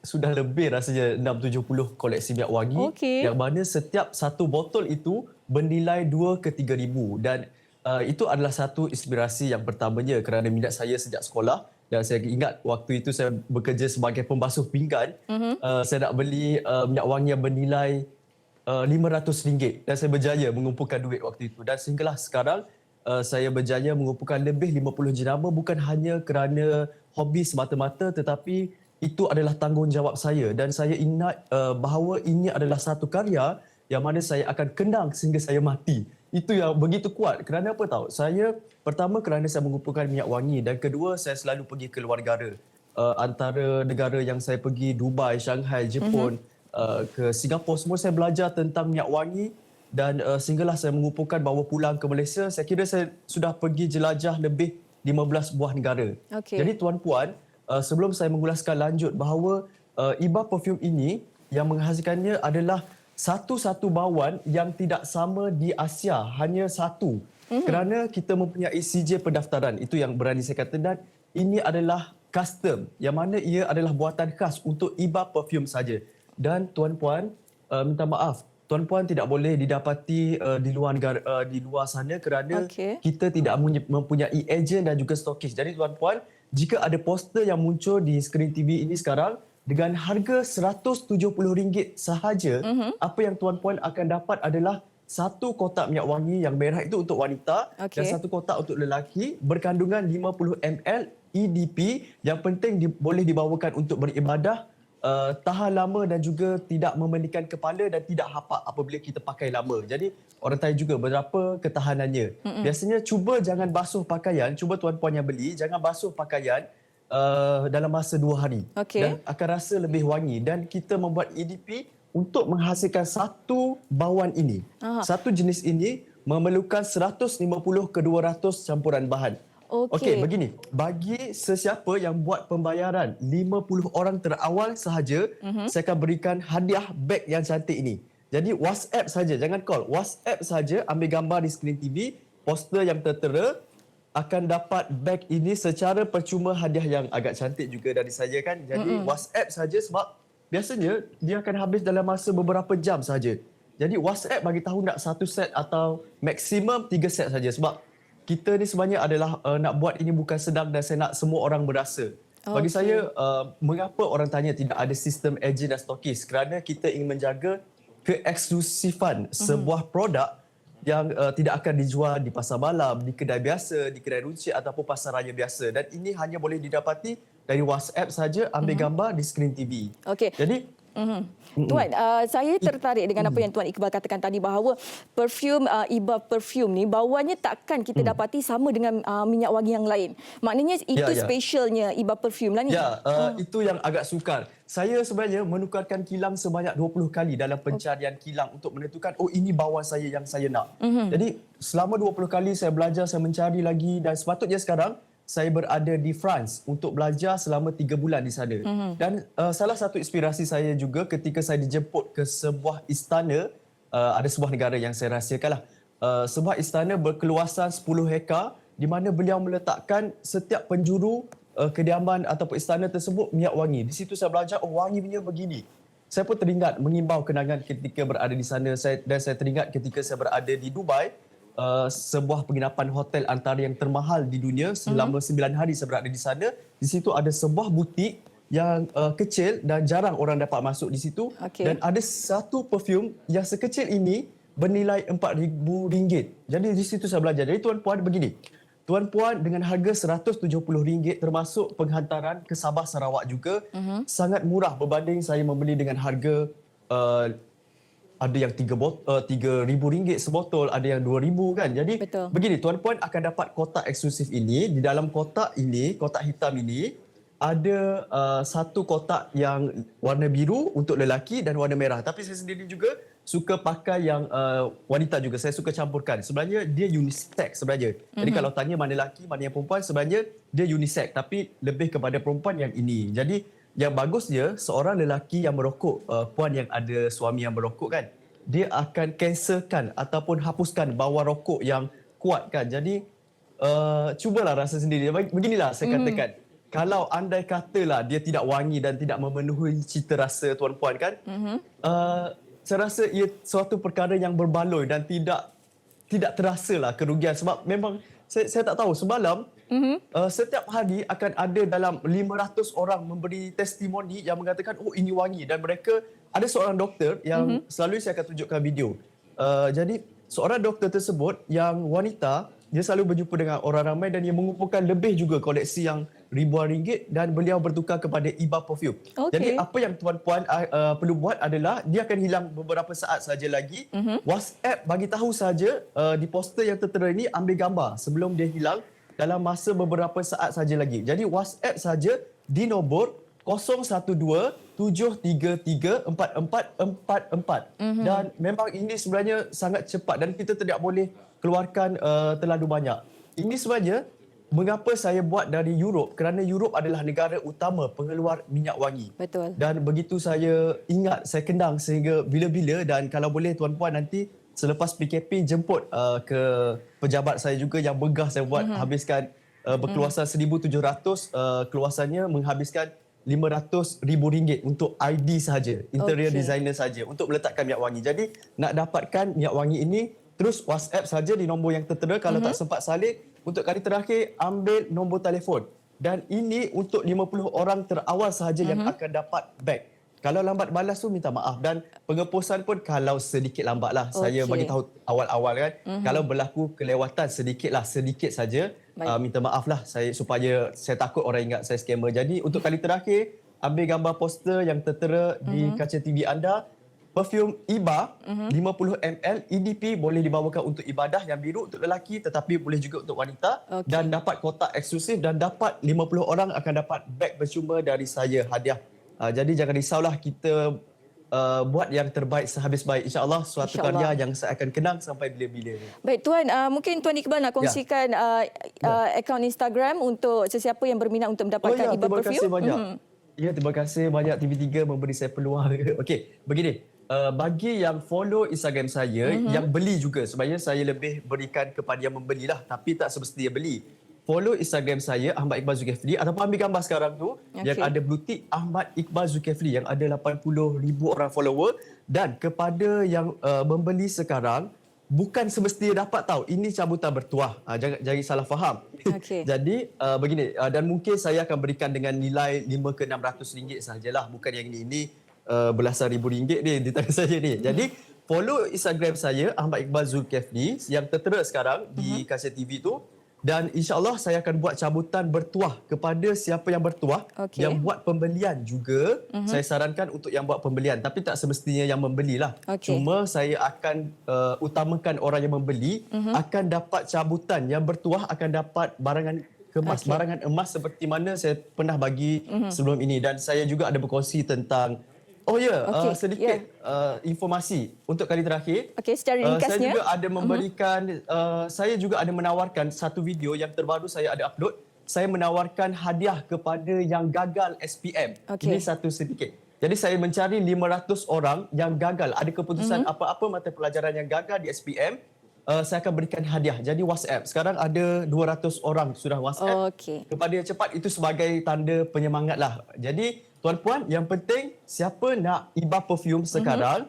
sudah lebih rasanya 670 koleksi minyak wangi yang mana setiap satu botol itu bernilai 2 ke 3 ribu dan itu adalah satu inspirasi yang pertamanya kerana minat saya sejak sekolah. Dan saya ingat waktu itu saya bekerja sebagai pembasuh pinggan. Saya nak beli minyak wangi yang bernilai RM500 dan saya berjaya mengumpulkan duit waktu itu. Dan sehinggalah sekarang saya berjaya mengumpulkan lebih 50 jenama bukan hanya kerana hobi semata-mata tetapi itu adalah tanggungjawab saya. Dan saya ingat bahawa ini adalah satu karya yang mana saya akan kenang sehingga saya mati. Itu yang begitu kuat. Kerana apa tahu? Saya pertama kerana saya mengumpulkan minyak wangi dan kedua saya selalu pergi ke luar negara. Antara negara yang saya pergi Dubai, Shanghai, Jepun, ke Singapura semua saya belajar tentang minyak wangi dan sehinggalah saya mengumpulkan bawa pulang ke Malaysia. Saya kira saya sudah pergi jelajah lebih 15 buah negara. Jadi tuan-puan, sebelum saya mengulaskan lanjut bahawa IBA Perfume ini yang menghasilkannya adalah satu-satu bawan yang tidak sama di Asia, hanya satu. Kerana kita mempunyai CJ pendaftaran, itu yang berani saya kata, dan ini adalah custom yang mana ia adalah buatan khas untuk IBA Perfume saja. Dan tuan-puan, minta maaf, tuan-puan tidak boleh didapati di luar sana kerana kita tidak mempunyai ejen dan juga stokis. Jadi tuan-puan, jika ada poster yang muncul di skrin TV ini sekarang dengan harga RM170 sahaja, apa yang tuan-puan akan dapat adalah satu kotak minyak wangi yang merah itu untuk wanita dan satu kotak untuk lelaki berkandungan 50 ml EDP yang penting boleh dibawakan untuk beribadah tahan lama dan juga tidak memenikan kepala dan tidak hapak apabila kita pakai lama. Jadi orang tanya juga berapa ketahanannya. Biasanya cuba jangan basuh pakaian, cuba tuan-puan yang beli jangan basuh pakaian dalam masa 2 hari. Dan akan rasa lebih wangi. Dan kita membuat EDP untuk menghasilkan satu bauan ini. Satu jenis ini memerlukan 150 ke 200 campuran bahan. Okey, begini. Bagi sesiapa yang buat pembayaran 50 orang terawal sahaja, saya akan berikan hadiah beg yang cantik ini. Jadi WhatsApp saja, jangan call. WhatsApp saja, ambil gambar di skrin TV, poster yang tertera, akan dapat beg ini secara percuma, hadiah yang agak cantik juga dari saya kan. Jadi WhatsApp saja sebab biasanya dia akan habis dalam masa beberapa jam saja. Jadi WhatsApp bagi tahu nak 1 set atau maksimum 3 set saja sebab kita ni sebenarnya adalah nak buat ini bukan sedang dan saya nak semua orang berasa. Bagi saya, mengapa orang tanya tidak ada sistem agent dan stokis? Kerana kita ingin menjaga keeksklusifan sebuah produk yang tidak akan dijual di pasar malam, di kedai biasa, di kedai runcit ataupun pasar raya biasa. Dan ini hanya boleh didapati dari WhatsApp saja, ambil gambar di skrin TV. Jadi Tuan, saya tertarik dengan apa yang Tuan Iqbal katakan tadi bahawa perfume Iba Perfume ni bauannya takkan kita dapati sama dengan minyak wangi yang lain. Maknanya itu specialnya Iba Perfume lah ni. Itu yang agak sukar. Saya sebenarnya menukarkan kilang sebanyak 20 kali dalam pencarian kilang untuk menentukan ini bauan saya yang saya nak. Jadi selama 20 kali saya belajar, saya mencari lagi dan sepatutnya sekarang saya berada di France untuk belajar selama 3 bulan di sana. Dan salah satu inspirasi saya juga ketika saya dijemput ke sebuah istana, ada sebuah negara yang saya rahsiakanlah. Sebuah istana berkeluasan 10 hektar di mana beliau meletakkan setiap penjuru kediaman ataupun istana tersebut minyak wangi. Di situ saya belajar, wanginya begini. Saya pun teringat mengimbau kenangan ketika berada di sana dan saya teringat ketika saya berada di Dubai. Sebuah penginapan hotel antara yang termahal di dunia. Selama 9 hari saya berada di sana. Di situ ada sebuah butik yang kecil dan jarang orang dapat masuk di situ. Dan ada satu perfume yang sekecil ini bernilai RM4,000. Jadi di situ saya belajar. Jadi tuan-puan begini. Tuan-puan dengan harga RM170 termasuk penghantaran ke Sabah Sarawak juga. Sangat murah berbanding saya membeli dengan harga ada yang RM3,000 sebotol, ada yang RM2,000 kan. Jadi begini, tuan-puan akan dapat kotak eksklusif ini. Di dalam kotak ini, kotak hitam ini, ada satu kotak yang warna biru untuk lelaki dan warna merah. Tapi saya sendiri juga suka pakai yang wanita juga. Saya suka campurkan. Sebenarnya dia unisex sebenarnya. Jadi kalau tanya mana lelaki, mana yang perempuan, sebenarnya dia unisex. Tapi lebih kepada perempuan yang ini. Jadi yang bagusnya, seorang lelaki yang merokok, puan yang ada suami yang merokok kan, dia akan cancelkan ataupun hapuskan bau rokok yang kuat kan. Jadi, cubalah rasa sendiri. Beginilah saya katakan. Kalau andai katalah dia tidak wangi dan tidak memenuhi cita rasa tuan-puan kan, saya rasa ia suatu perkara yang berbaloi dan tidak terasalah kerugian. Sebab memang saya tak tahu, semalam setiap hari akan ada dalam 500 orang memberi testimoni yang mengatakan ini wangi dan mereka ada seorang doktor yang selalu saya akan tunjukkan video. Jadi seorang doktor tersebut yang wanita, dia selalu berjumpa dengan orang ramai dan dia mengumpulkan lebih juga koleksi yang ribuan ringgit dan beliau bertukar kepada Iba Perfume. Jadi apa yang tuan-puan perlu buat adalah dia akan hilang beberapa saat saja lagi. WhatsApp bagi tahu saja di poster yang tertera ini, ambil gambar sebelum dia hilang dalam masa beberapa saat saja lagi. Jadi WhatsApp saja di nombor 012-733-4444. Dan memang ini sebenarnya sangat cepat dan kita tidak boleh keluarkan terlalu banyak. Ini sebenarnya mengapa saya buat dari Europe, kerana Europe adalah negara utama pengeluar minyak wangi. Betul. Dan begitu saya ingat, saya kendang sehingga bila-bila, dan kalau boleh tuan-puan nanti selepas PKP jemput ke pejabat saya juga yang begah saya buat, habiskan berkeluasan 1,700, keluasannya menghabiskan RM500,000 untuk ID sahaja, interior designer saja untuk meletakkan minyak wangi. Jadi nak dapatkan minyak wangi ini, terus WhatsApp saja di nombor yang tertera. Kalau tak sempat salin, untuk kali terakhir ambil nombor telefon. Dan ini untuk 50 orang terawal sahaja yang akan dapat beg. Kalau lambat balas tu minta maaf, dan pengepusan pun kalau sedikit lambatlah. Saya bagi tahu awal-awal kan. Kalau berlaku kelewatan sedikit saja, minta maaf lah supaya saya takut orang ingat saya scammer. Jadi untuk kali terakhir ambil gambar poster yang tertera di kaca TV anda. Perfume Iba 50 ml EDP boleh dibawakan untuk ibadah, yang biru untuk lelaki tetapi boleh juga untuk wanita, dan dapat kotak eksklusif dan dapat 50 orang akan dapat beg percuma dari saya hadiah. Jadi jangan risaulah, kita buat yang terbaik sehabis baik. InsyaAllah suatu karya yang saya akan kenang sampai bila-bila. Baik Tuan, mungkin Tuan Iqbal nak kongsikan akaun Instagram untuk sesiapa yang berminat untuk mendapatkan Iba Perfume. Terima kasih banyak. Ya, terima kasih banyak TV3 memberi saya peluang. Okey, begini. Bagi yang follow Instagram saya, yang beli juga, sebenarnya saya lebih berikan kepada yang membelilah, tapi tak semestinya beli. Follow Instagram saya Ahmad Iqbal Zulkifli, ataupun ambil gambar sekarang tu yang ada blue tick Ahmad Iqbal Zulkifli yang ada 80,000 orang follower. Dan kepada yang membeli sekarang, bukan semestinya dapat tahu ini cabutan bertuah. Jangan salah faham. Jadi begini, dan mungkin saya akan berikan dengan nilai 500 ke 600 ringgit sahajalah, bukan yang ini belasan ribu ringgit ni di tangan saya ni. Jadi follow Instagram saya Ahmad Iqbal Zulkifli yang tertera sekarang di kaca TV tu, dan insya-Allah saya akan buat cabutan bertuah kepada siapa yang bertuah, yang buat pembelian juga. Saya sarankan untuk yang buat pembelian, tapi tak semestinya yang membelilah. Cuma saya akan utamakan orang yang membeli akan dapat cabutan, yang bertuah akan dapat barangan kemas, barangan emas seperti mana saya pernah bagi sebelum ini. Dan saya juga ada berkongsi tentang sedikit informasi untuk kali terakhir. Secara ringkasnya. Saya juga ada memberikan, saya juga ada menawarkan satu video yang terbaru saya ada upload. Saya menawarkan hadiah kepada yang gagal SPM. Ini satu sedikit. Jadi saya mencari 500 orang yang gagal, ada keputusan apa-apa mata pelajaran yang gagal di SPM. Saya akan berikan hadiah. Jadi WhatsApp. Sekarang ada 200 orang sudah WhatsApp. Kepada yang cepat, itu sebagai tanda penyemangat lah. Jadi tuan-puan, yang penting siapa nak Iba Perfume sekarang,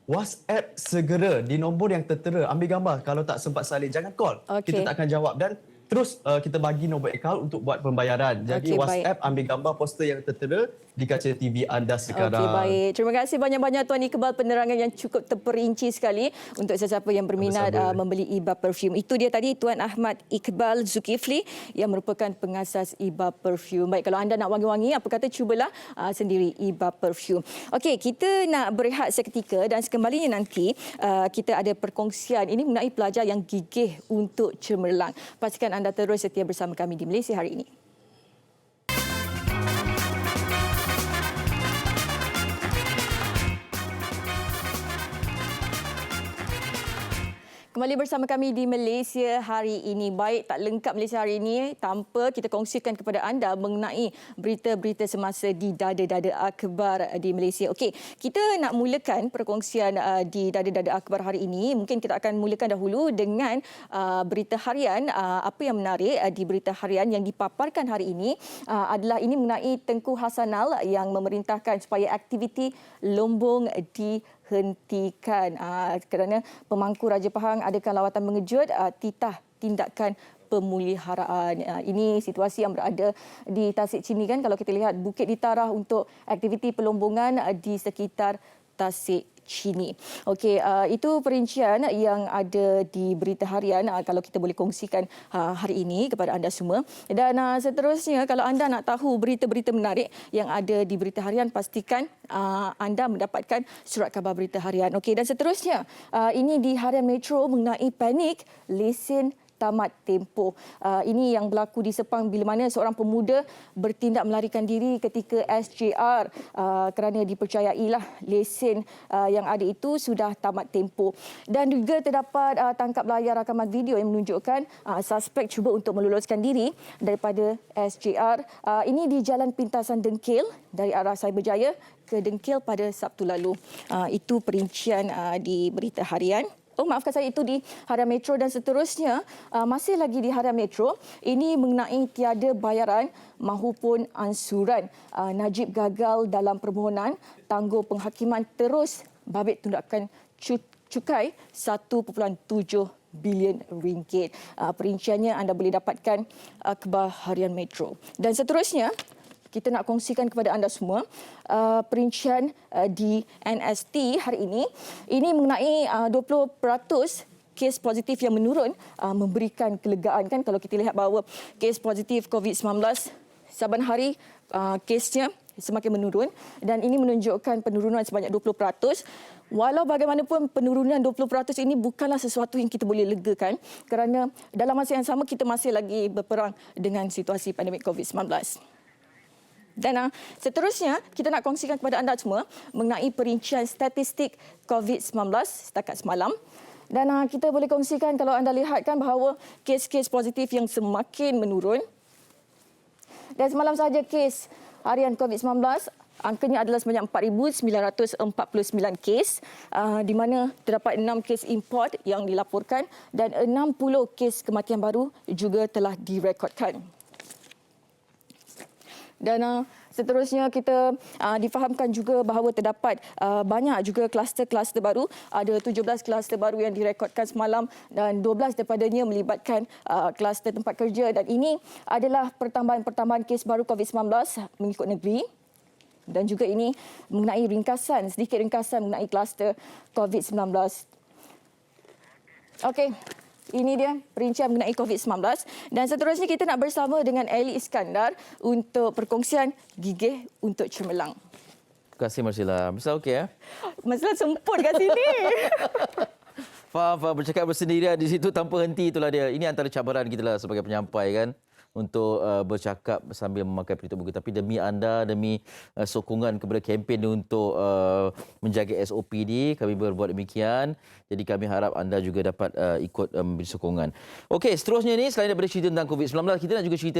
WhatsApp segera di nombor yang tertera. Ambil gambar. Kalau tak sempat salin, jangan call. Kita tak akan jawab. Dan terus kita bagi nombor akaun untuk buat pembayaran. Jadi WhatsApp, ambil gambar poster yang tertera di kaca TV anda sekarang. Baik. Terima kasih banyak-banyak Tuan Iqbal, penerangan yang cukup terperinci sekali untuk sesiapa yang berminat membeli Iba Perfume. Itu dia tadi Tuan Ahmad Iqbal Zulkifli yang merupakan pengasas Iba Perfume. Baik, kalau anda nak wangi-wangi, apa kata cubalah sendiri Iba Perfume. Okey, kita nak berehat seketika dan sekembalinya nanti kita ada perkongsian ini mengenai pelajar yang gigih untuk cemerlang. Pastikan anda terus setia bersama kami di Malaysia Hari Ini. Kembali bersama kami di Malaysia Hari Ini. Baik, tak lengkap Malaysia Hari Ini tanpa kita kongsikan kepada anda mengenai berita-berita semasa di Dada-Dada Akhbar di Malaysia. Okey, kita nak mulakan perkongsian di Dada-Dada Akhbar hari ini. Mungkin kita akan mulakan dahulu dengan berita harian. Apa yang menarik di berita harian yang dipaparkan hari ini adalah ini mengenai Tengku Hassanal yang memerintahkan supaya aktiviti Lombong dihentikan kerana pemangku Raja Pahang adakan lawatan mengejut titah tindakan pemuliharaan. Ini situasi yang berada di Tasik Chini kan, kalau kita lihat bukit ditarah untuk aktiviti pelombongan di sekitar Tasik Chini. Okey, itu perincian yang ada di berita harian kalau kita boleh kongsikan hari ini kepada anda semua. Dan seterusnya, kalau anda nak tahu berita-berita menarik yang ada di berita harian, pastikan anda mendapatkan surat khabar berita harian. Okey, dan seterusnya, ini di Harian Metro mengenai panik lesen tamat tempoh. Ini yang berlaku di Sepang bila mana seorang pemuda bertindak melarikan diri ketika SJR kerana dipercayailah lesen yang ada itu sudah tamat tempoh. Dan juga terdapat tangkap layar rakaman video yang menunjukkan suspek cuba untuk meluluskan diri daripada SJR. Ini di Jalan Pintasan Dengkil dari arah Cyberjaya ke Dengkil pada Sabtu lalu. Itu perincian di berita harian. Maafkan saya, itu di Harian Metro. Dan seterusnya, masih lagi di Harian Metro, ini mengenai tiada bayaran mahupun ansuran. Najib gagal dalam permohonan, tangguh penghakiman terus babit tundakan cukai 1.7 bilion ringgit. Perinciannya anda boleh dapatkan Akhbar Harian Metro. Dan seterusnya, kita nak kongsikan kepada anda semua perincian di NST hari ini. Ini mengenai 20% kes positif yang menurun, memberikan kelegaan kan, kalau kita lihat bahawa kes positif COVID-19 saban hari kesnya semakin menurun dan ini menunjukkan penurunan sebanyak 20%. Walau bagaimanapun penurunan 20% ini bukanlah sesuatu yang kita boleh legakan kerana dalam masa yang sama kita masih lagi berperang dengan situasi pandemik COVID-19. Dan seterusnya, kita nak kongsikan kepada anda semua mengenai perincian statistik COVID-19 setakat semalam. Dan kita boleh kongsikan kalau anda lihatkan bahawa kes-kes positif yang semakin menurun. Dan semalam sahaja kes harian COVID-19, angkanya adalah sebanyak 4,949 kes, di mana terdapat 6 kes import yang dilaporkan dan 60 kes kematian baru juga telah direkodkan. Dan seterusnya kita difahamkan juga bahawa terdapat banyak juga kluster-kluster baru. Ada 17 kluster baru yang direkodkan semalam dan 12 daripadanya melibatkan kluster tempat kerja. Dan ini adalah pertambahan kes baru COVID-19 mengikut negeri. Dan juga ini mengenai sedikit ringkasan mengenai kluster COVID-19. Okey. Ini dia perincian mengenai COVID-19 dan seterusnya kita nak bersama dengan Ali Iskandar untuk perkongsian gigih untuk cemerlang. Terima kasih Marsila. Marsila okey ya? Marsila semput kat sini. Faham. Bercakap bersendirian di situ tanpa henti, itulah dia. Ini antara cabaran kita lah sebagai penyampai kan. Untuk bercakap sambil memakai pelitup muka. Tapi demi anda, demi sokongan kepada kempen untuk menjaga SOP ni, kami berbuat demikian. Jadi kami harap anda juga dapat ikut memberi sokongan. Okey, seterusnya ni selain daripada cerita tentang COVID-19, kita nak juga cerita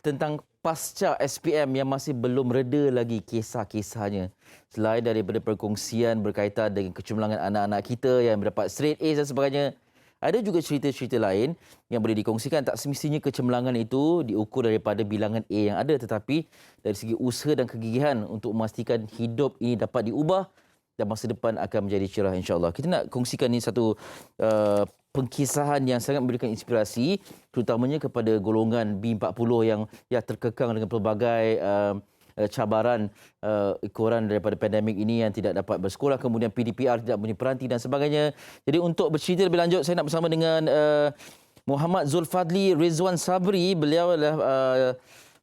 tentang pasca SPM yang masih belum reda lagi kisah-kisahnya. Selain daripada perkongsian berkaitan dengan kecemerlangan anak-anak kita yang mendapat straight A's dan sebagainya, ada juga cerita-cerita lain yang boleh dikongsikan. Tak semestinya kecemerlangan itu diukur daripada bilangan A yang ada, tetapi dari segi usaha dan kegigihan untuk memastikan hidup ini dapat diubah dan masa depan akan menjadi cerah insya-Allah. Kita nak kongsikan ni satu pengkisahan yang sangat memberikan inspirasi, terutamanya kepada golongan B40 yang terkekang dengan pelbagai cabaran ekoran daripada pandemik ini yang tidak dapat bersekolah, kemudian PDPR tidak punya peranti dan sebagainya. Jadi untuk bercerita lebih lanjut, saya nak bersama dengan Muhammad Zulfadli Rizwan Sabri. Beliau adalah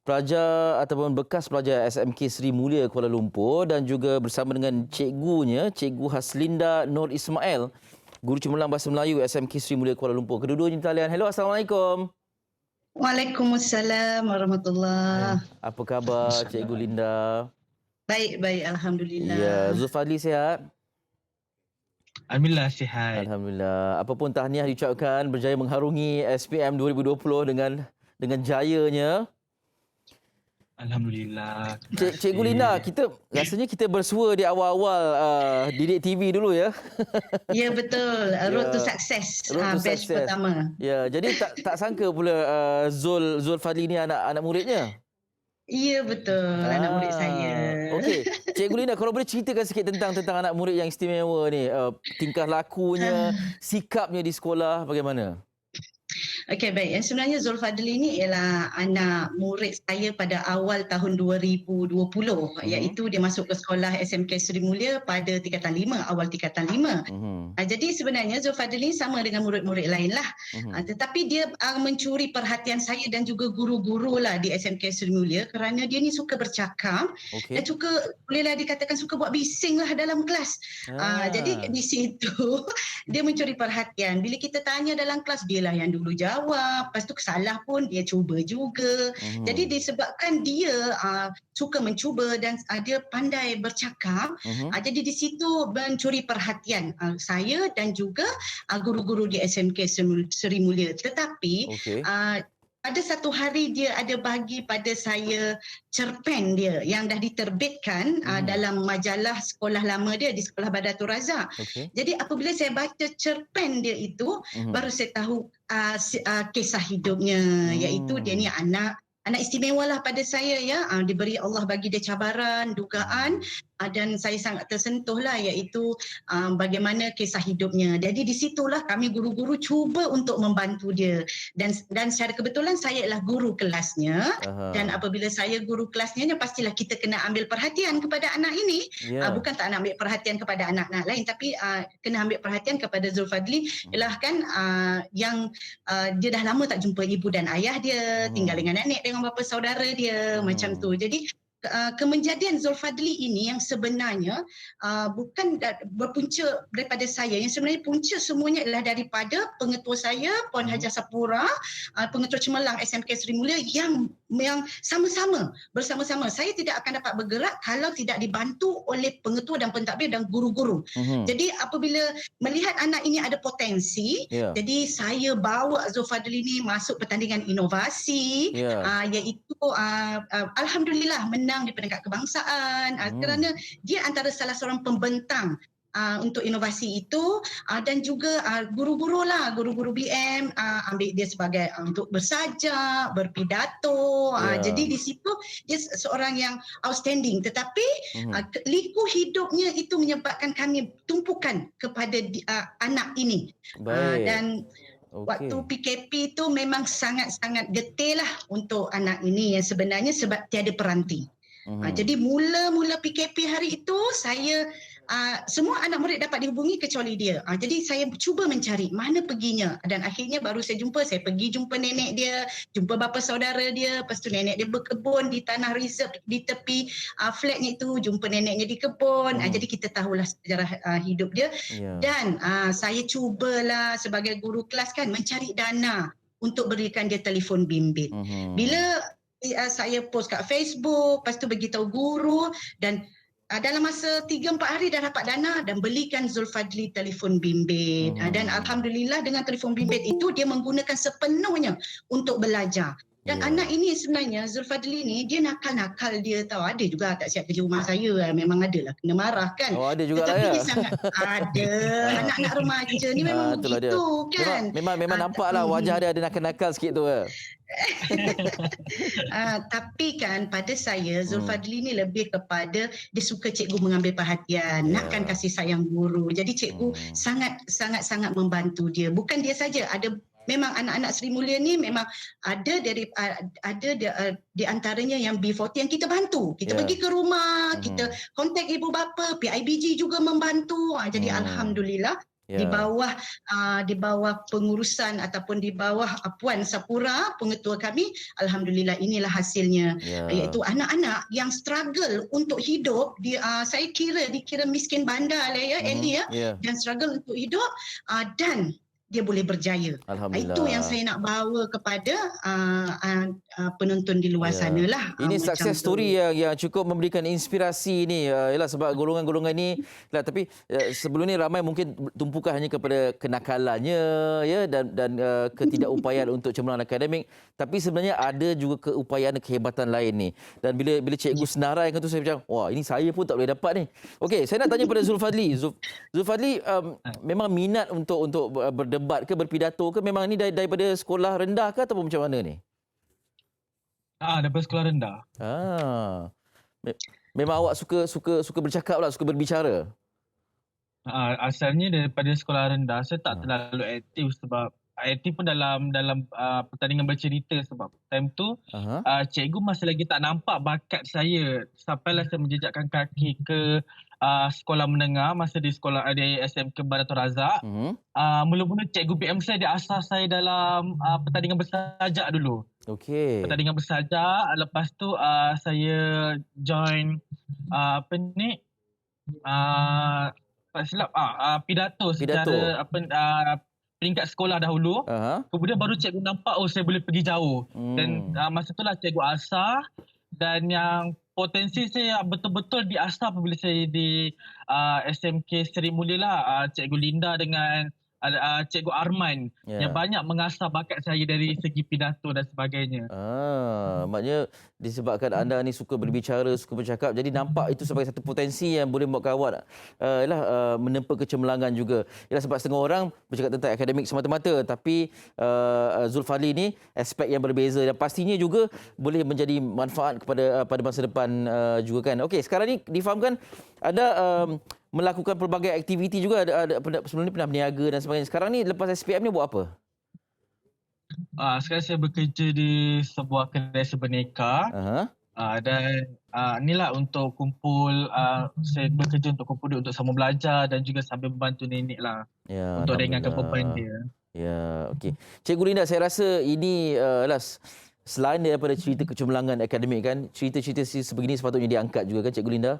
pelajar ataupun bekas pelajar SMK Seri Mulia Kuala Lumpur dan juga bersama dengan cikgunya, Cikgu Haslinda Nur Ismail, guru cemerlang Bahasa Melayu SMK Seri Mulia Kuala Lumpur. Kedua-duanya di talian. Hello, Assalamualaikum. Waalaikumsalam warahmatullahi. Apa khabar Cikgu Linda? Baik, Alhamdulillah. Ya, Zulfadli sihat? Alhamdulillah sihat. Alhamdulillah. Apa pun tahniah diucapkan berjaya mengharungi SPM 2020 dengan jayanya. Alhamdulillah. Cikgu Linda, rasanya kita bersua di awal-awal Didik TV dulu ya. Ya betul. Road to Success. Batch pertama. Ya, jadi tak sangka pula Zulfadli ni anak muridnya. Ya betul, anak murid saya. Okey, Cikgu Linda, kalau boleh ceritakan sikit tentang anak murid yang istimewa ni, tingkah lakunya, sikapnya di sekolah bagaimana? Okey, baik. Yang sebenarnya Zulfadli ni ialah anak murid saya pada awal tahun 2020, iaitu dia masuk ke sekolah SMK Seri Mulia pada tingkatan 5, awal tingkatan 5. Jadi sebenarnya Zulfadli sama dengan murid-murid lain lah. Tetapi dia mencuri perhatian saya dan juga guru-guru lah di SMK Seri Mulia kerana dia ni suka bercakap dan suka, bolehlah dikatakan suka buat bising lah dalam kelas. Jadi di situ dia mencuri perhatian. Bila kita tanya dalam kelas, dialah yang dulu jawab. Lepas tu salah pun dia cuba juga. Jadi disebabkan dia suka mencuba dan dia pandai bercakap, jadi di situ mencuri perhatian saya dan juga guru-guru di SMK Seri Mulia. Tetapi pada satu hari dia ada bagi pada saya cerpen dia yang dah diterbitkan dalam majalah sekolah lama dia di Sekolah Badatul Razak. Jadi apabila saya baca cerpen dia itu, baru saya tahu kisah hidupnya, iaitu dia ni anak istimewa lah pada saya ya. Diberi Allah bagi dia cabaran, dugaan dan saya sangat tersentuhlah iaitu bagaimana kisah hidupnya. Jadi di situlah kami guru-guru cuba untuk membantu dia dan secara kebetulan saya ialah guru kelasnya. Dan apabila saya guru kelasnya pastilah kita kena ambil perhatian kepada anak ini. Bukan tak nak ambil perhatian kepada anak-anak lain tapi kena ambil perhatian kepada Zulfadli ialah kan yang dia dah lama tak jumpa ibu dan ayah dia, tinggal dengan nenek dengan bapa saudara dia macam tu. Jadi kemenjadian Zulfadli ini yang sebenarnya bukan berpunca daripada saya. Yang sebenarnya punca semuanya adalah daripada pengetua saya, Puan Hajah Sapura, pengetua cemerlang SMK Seri Mulia yang sama-sama, bersama-sama. Saya tidak akan dapat bergerak kalau tidak dibantu oleh pengetua dan pentadbir dan guru-guru. Jadi apabila melihat anak ini ada potensi, jadi saya bawa Zulfadli ini masuk pertandingan inovasi, iaitu alhamdulillah menang di peringkat kebangsaan kerana dia antara salah seorang pembentang untuk inovasi itu dan juga guru-guru BM ambil dia sebagai untuk bersajak, berpidato. Jadi di situ dia seorang yang outstanding, tetapi liku hidupnya itu menyebabkan kami tumpukan kepada anak ini. Dan waktu PKP itu memang sangat-sangat getih lah untuk anak ini yang sebenarnya sebab tiada peranti. Jadi mula-mula PKP hari itu saya semua anak murid dapat dihubungi kecuali dia. Jadi saya cuba mencari mana perginya dan akhirnya baru saya pergi jumpa nenek dia, jumpa bapa saudara dia, lepas tu nenek dia berkebun di tanah reserve di tepi flatnya itu, jumpa neneknya di kebun. Jadi kita tahulah sejarah hidup dia. Dan saya cubalah sebagai guru kelas kan mencari dana untuk berikan dia telefon bimbit. Bila saya post kat Facebook, lepas tu beritahu guru dan dalam masa 3-4 hari dah dapat dana dan belikan Zulfadli telefon bimbit. Dan alhamdulillah dengan telefon bimbit itu dia menggunakan sepenuhnya untuk belajar. Dan anak ini sebenarnya Zulfadli ni dia nakal-nakal dia tahu. Ada juga tak siap kerja rumah saya, memang ada lah kena marah kan. Ada juga tetapi lah dia sangat ada anak-anak remaja ni memang begitu kan. Memang nampak lah wajah dia ada nakal-nakal sikit tu. Tapi kan pada saya Zulfadli ni lebih kepada dia suka cikgu mengambil perhatian, nakkan kasih sayang guru. Jadi cikgu sangat-sangat membantu dia. Bukan dia saja, ada memang anak-anak Seri Mulia ni memang ada di antaranya yang B40 yang kita bantu. Kita pergi ke rumah, kita kontak ibu bapa, PIBG juga membantu. Jadi alhamdulillah di bawah pengurusan ataupun di bawah Puan Sapura, pengetua kami, alhamdulillah inilah hasilnya, iaitu anak-anak yang struggle untuk hidup. Saya dikira miskin bandar lah Ellie dan struggle untuk hidup dan dia boleh berjaya. Itu yang saya nak bawa kepada penonton di luar sana lah. Ini success story yang cukup memberikan inspirasi ni. Yalah, sebab golongan-golongan ni tapi sebelum ni ramai mungkin tumpukan hanya kepada kenakalannya dan ketidakupayaan untuk cemerlang akademik, tapi sebenarnya ada juga keupayaan kehebatan lain ni. Dan bila cikgu senarai kan tu, saya macam wah, ini saya pun tak boleh dapat ni. Okey, saya nak tanya pada Zulfadli. Zulfadli memang minat untuk berdebat ke berpidato ke, memang ni daripada sekolah rendah ke ataupun macam mana ni? Daripada sekolah rendah. Memang awak suka bercakap lah, suka berbicara. Asalnya daripada sekolah rendah saya tak terlalu aktif, sebab aktif pun dalam pertandingan bercerita, sebab time tu cikgu masih lagi tak nampak bakat saya sampailah saya menjejakkan kaki ke sekolah menengah masa di SMK Badatul Razak. Mula-mula cikgu BM saya dia asas saya dalam pertandingan bersajak dulu. Okey. Pertandingan bersajak, lepas tu saya join pidato secara peringkat sekolah dahulu. Kemudian baru cikgu nampak saya boleh pergi jauh. Dan masa itulah cikgu asah, dan yang potensi saya betul-betul diasah apabila saya di SMK Seri Mulia lah. Cikgu Linda dengan Cikgu Arman yang banyak mengasah bakat saya dari segi pidato dan sebagainya. Maknanya disebabkan anda ni suka berbicara, suka bercakap, jadi nampak itu sebagai satu potensi yang boleh membuatkan awak menempa kecemerlangan juga. Ialah sebab setengah orang bercakap tentang akademik semata-mata, tapi Zulfadli ni aspek yang berbeza dan pastinya juga boleh menjadi manfaat kepada pada masa depan juga kan. Okey, sekarang ni difahamkan anda melakukan pelbagai aktiviti juga, ada sebelum ni pernah berniaga dan sebagainya. Sekarang ni lepas SPM ni buat apa? Sekarang saya bekerja di sebuah kedai sebeneka. Dan inilah untuk kumpul, saya bekerja untuk kumpul duit untuk sambung belajar dan juga sambil membantu nenek lah untuk ringankan beban dia. Ya, okey. Cikgu Linda, saya rasa ini selain daripada cerita kecemerlangan akademik kan, cerita-cerita sebegini sepatutnya diangkat juga kan Cikgu Linda?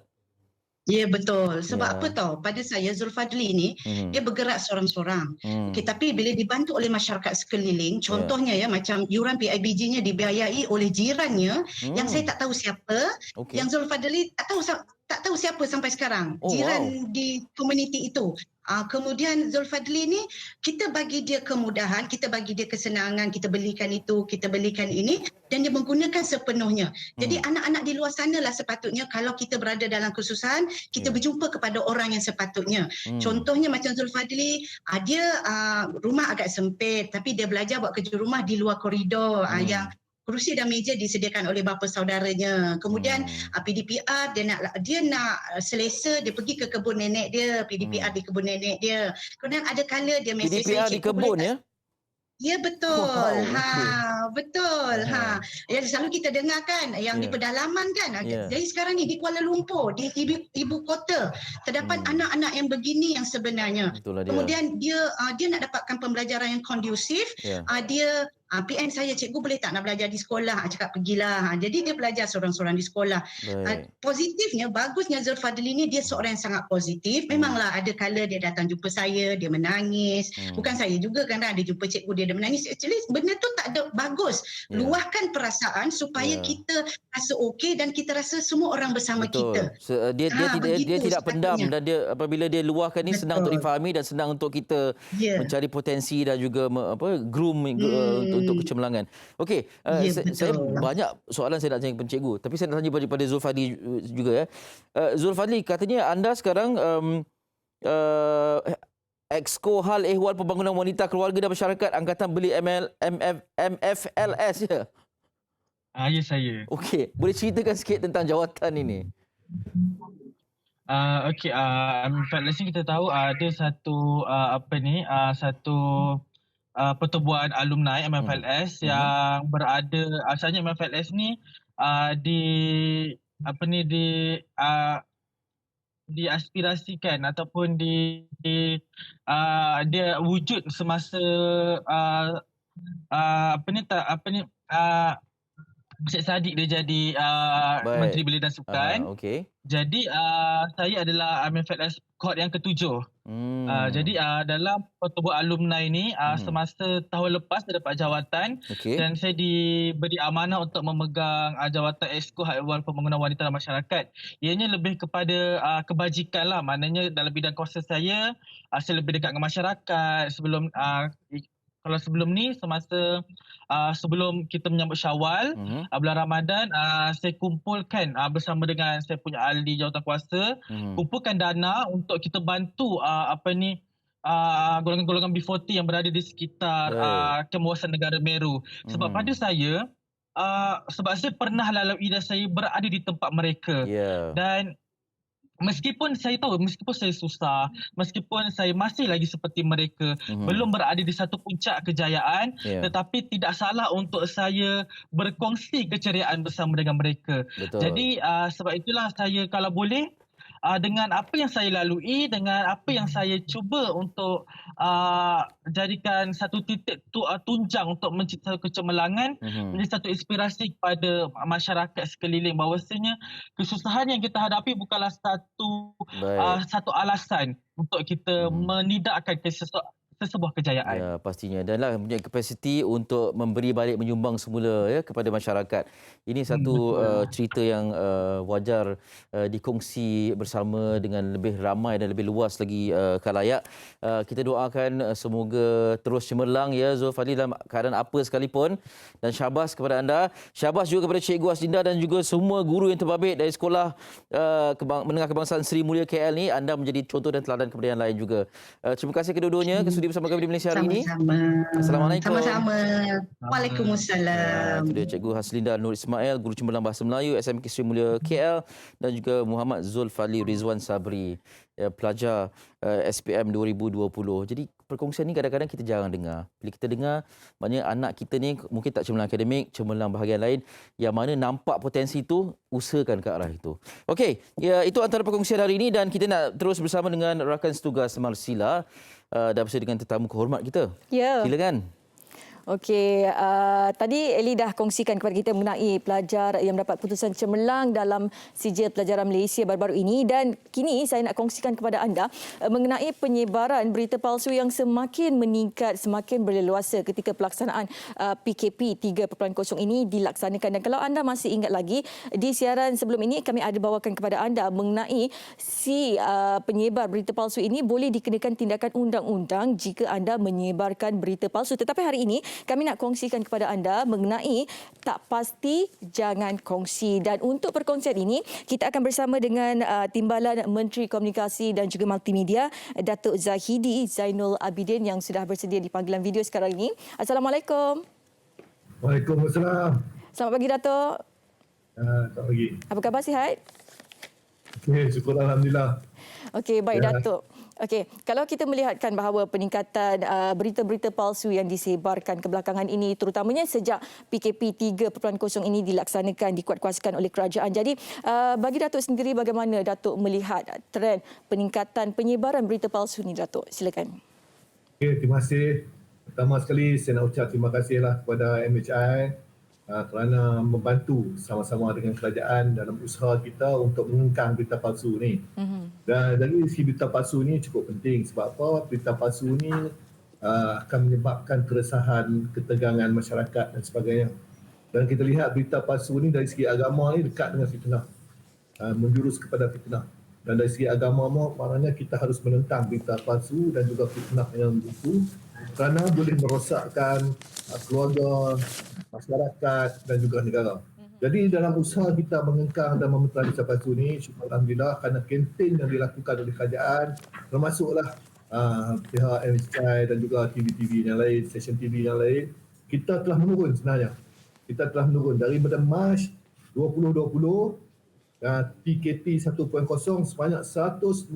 Ya, betul. Sebab apa tahu, pada saya Zulfadli ni dia bergerak seorang-seorang. Okey, tapi bila dibantu oleh masyarakat sekeliling, contohnya macam yuran PIBG-nya dibiayai oleh jirannya yang saya tak tahu siapa, yang Zulfadli tak tahu siapa sampai sekarang. Jiran di komuniti itu. Kemudian Zulfadli ni kita bagi dia kemudahan, kita bagi dia kesenangan, kita belikan itu, kita belikan ini dan dia menggunakan sepenuhnya. Jadi anak-anak di luar sana lah sepatutnya kalau kita berada dalam kesusahan, kita berjumpa kepada orang yang sepatutnya. Contohnya macam Zulfadli, dia rumah agak sempit tapi dia belajar buat kerja rumah di luar koridor yang kerusi dan meja disediakan oleh bapa saudaranya. Kemudian PDPR dia nak selesa, dia pergi ke kebun nenek dia, PDPR di kebun nenek dia. Kemudian ada kala dia mesej PDPR di kebun ya? Ya, betul. Betul. Yang selalu kita dengar kan yang di pedalaman kan. Jadi sekarang ni di Kuala Lumpur, di ibu kota, terdapat anak-anak yang begini yang sebenarnya. Kemudian dia nak dapatkan pembelajaran yang kondusif. Dia PM saya, cikgu boleh tak nak belajar di sekolah? Cakap pergilah. Jadi dia belajar seorang-seorang di sekolah. Positifnya, bagusnya Zulfadli ni dia seorang yang sangat positif. Memanglah ada kala dia datang jumpa saya, dia menangis. Bukan saya juga kan, dia jumpa cikgu dia menangis. Actually benda tu tak ada bagus. Luahkan perasaan supaya kita rasa okey dan kita rasa semua orang bersama kita. Dia tidak pendam dan dia apabila dia luahkan ni senang untuk difahami dan senang untuk kita mencari potensi dan juga groom untuk kecemerlangan. Okey, saya banyak soalan saya nak tanya kepada cikgu, tapi saya nak tanya kepada Zulfadli juga ya. Zulfadli, katanya anda sekarang Exco Hal Ehwal Pembangunan Wanita Keluarga dan Masyarakat Angkatan Beli MFLS ya? Ya, saya. Okey, boleh ceritakan sikit tentang jawatan ini? Okey, MFLS ni kita tahu ada satu satu pertubuhan alumni MFLS yang berada, asalnya MFLS ni diaspirasikan ataupun dia wujud semasa Syed Saddiq dia jadi Menteri Belia dan Sukan. Jadi saya adalah MFLS kohort yang ke-7. Jadi dalam pertubuhan alumni ni semasa tahun lepas saya dapat jawatan dan saya diberi amanah untuk memegang jawatan Exco Hal Ehwal Pembangunan Wanita dan Masyarakat. Ianya lebih kepada kebajikan lah, maknanya dalam bidang kuasa saya lebih dekat dengan masyarakat. Kalau sebelum ni, semasa sebelum kita menyambut Syawal, bulan Ramadan, saya kumpulkan bersama dengan saya punya ahli jawatankuasa, kumpulkan dana untuk kita bantu golongan-golongan B40 yang berada di sekitar kawasan negara Meru. Sebab pada saya, sebab saya pernah lalui dan saya berada di tempat mereka. Dan meskipun saya tahu, meskipun saya susah, meskipun saya masih lagi seperti mereka, belum berada di satu puncak kejayaan, tetapi tidak salah untuk saya berkongsi keceriaan bersama dengan mereka. Jadi sebab itulah saya kalau boleh, dengan apa yang saya lalui, dengan apa yang saya cuba untuk jadikan satu titik tunjang untuk menciptakan kecemerlangan, menjadi satu inspirasi kepada masyarakat sekeliling bahawasanya kesusahan yang kita hadapi bukanlah satu alasan untuk kita menidakkan sesebuah kejayaan. Ya, pastinya. Dan lah mempunyai kapasiti untuk memberi balik menyumbang semula ya kepada masyarakat. Ini satu cerita yang wajar dikongsi bersama dengan lebih ramai dan lebih luas lagi khalayak. Kita doakan semoga terus cemerlang ya Zulfadli dalam keadaan apa sekalipun, dan syabas kepada anda. Syabas juga kepada Cikgu Haslinda dan juga semua guru yang terbabit dari Sekolah Menengah Kebangsaan Seri Mulia KL ni. Anda menjadi contoh dan teladan kepada yang lain juga. Terima kasih kedua-duanya kesudi bersama kami di Malaysia hari ini. Sama-sama. Assalamualaikum. Sama-sama. Waalaikumsalam. Itu dia Cikgu Haslinda Nur Ismail, Guru Cemerlang Bahasa Melayu SMK Seri Mulia KL, dan juga Muhammad Zulfadli Rizwan Sabri, pelajar SPM 2020. Jadi perkongsian ni kadang-kadang kita jarang dengar. Bila kita dengar, maknanya anak kita ni mungkin tak cemerlang akademik, cemerlang bahagian lain, yang mana nampak potensi itu, usahakan ke arah itu. Okey, ya, itu antara perkongsian hari ini, dan kita nak terus bersama dengan rakan setugas Marsila dan bersama dengan tetamu kehormat kita. Ya. Silakan. Okey, tadi Eli dah kongsikan kepada kita mengenai pelajar yang mendapat putusan cemerlang dalam sijil pelajaran Malaysia baru-baru ini, dan kini saya nak kongsikan kepada anda mengenai penyebaran berita palsu yang semakin meningkat, semakin berleluasa ketika pelaksanaan PKP 3.0 ini dilaksanakan. Dan kalau anda masih ingat lagi, di siaran sebelum ini kami ada bawakan kepada anda mengenai si penyebar berita palsu ini boleh dikenakan tindakan undang-undang jika anda menyebarkan berita palsu. Tetapi hari ini kami nak kongsikan kepada anda mengenai tak pasti jangan kongsi. Dan untuk perkongsian ini, kita akan bersama dengan Timbalan Menteri Komunikasi dan juga Multimedia, Datuk Zahidi Zainul Abidin, yang sudah bersedia di panggilan video sekarang ini. Assalamualaikum. Waalaikumsalam. Selamat pagi, Datuk. Selamat pagi. Apa khabar, sihat? Okey, syukur Alhamdulillah. Okey, baik Datuk. Okey, kalau kita melihatkan bahawa peningkatan berita-berita palsu yang disebarkan kebelakangan ini, terutamanya sejak PKP 3.0 ini dilaksanakan, dikuatkuasakan oleh kerajaan. Jadi, bagi Datuk sendiri, bagaimana Datuk melihat trend peningkatan penyebaran berita palsu ini, Datuk? Silakan. Okey, terima kasih. Pertama sekali, saya nak ucap terima kasihlah kepada MHI kerana membantu sama-sama dengan kerajaan dalam usaha kita untuk mengengkang berita palsu ni. Dan dari segi berita palsu ni cukup penting. Sebab apa? Berita palsu ni akan menyebabkan keresahan, ketegangan masyarakat dan sebagainya. Dan kita lihat berita palsu ni dari segi agama ni dekat dengan fitnah. Menjurus kepada fitnah. Dan dari segi agama maknanya kita harus menentang berita palsu dan juga fitnah yang itu, kerana boleh merosakkan keluarga, masyarakat dan juga negara. Jadi dalam usaha kita mengengkang dan memeterang berita palsu ni, syukur Alhamdulillah kerana kempen yang dilakukan oleh kerajaan, termasuklah pihak MHI dan juga TV-TV yang lain, stesen TV yang lain, kita telah menurun sebenarnya. Kita telah menurun daripada Mac 2020, PKP 1.0 sebanyak 169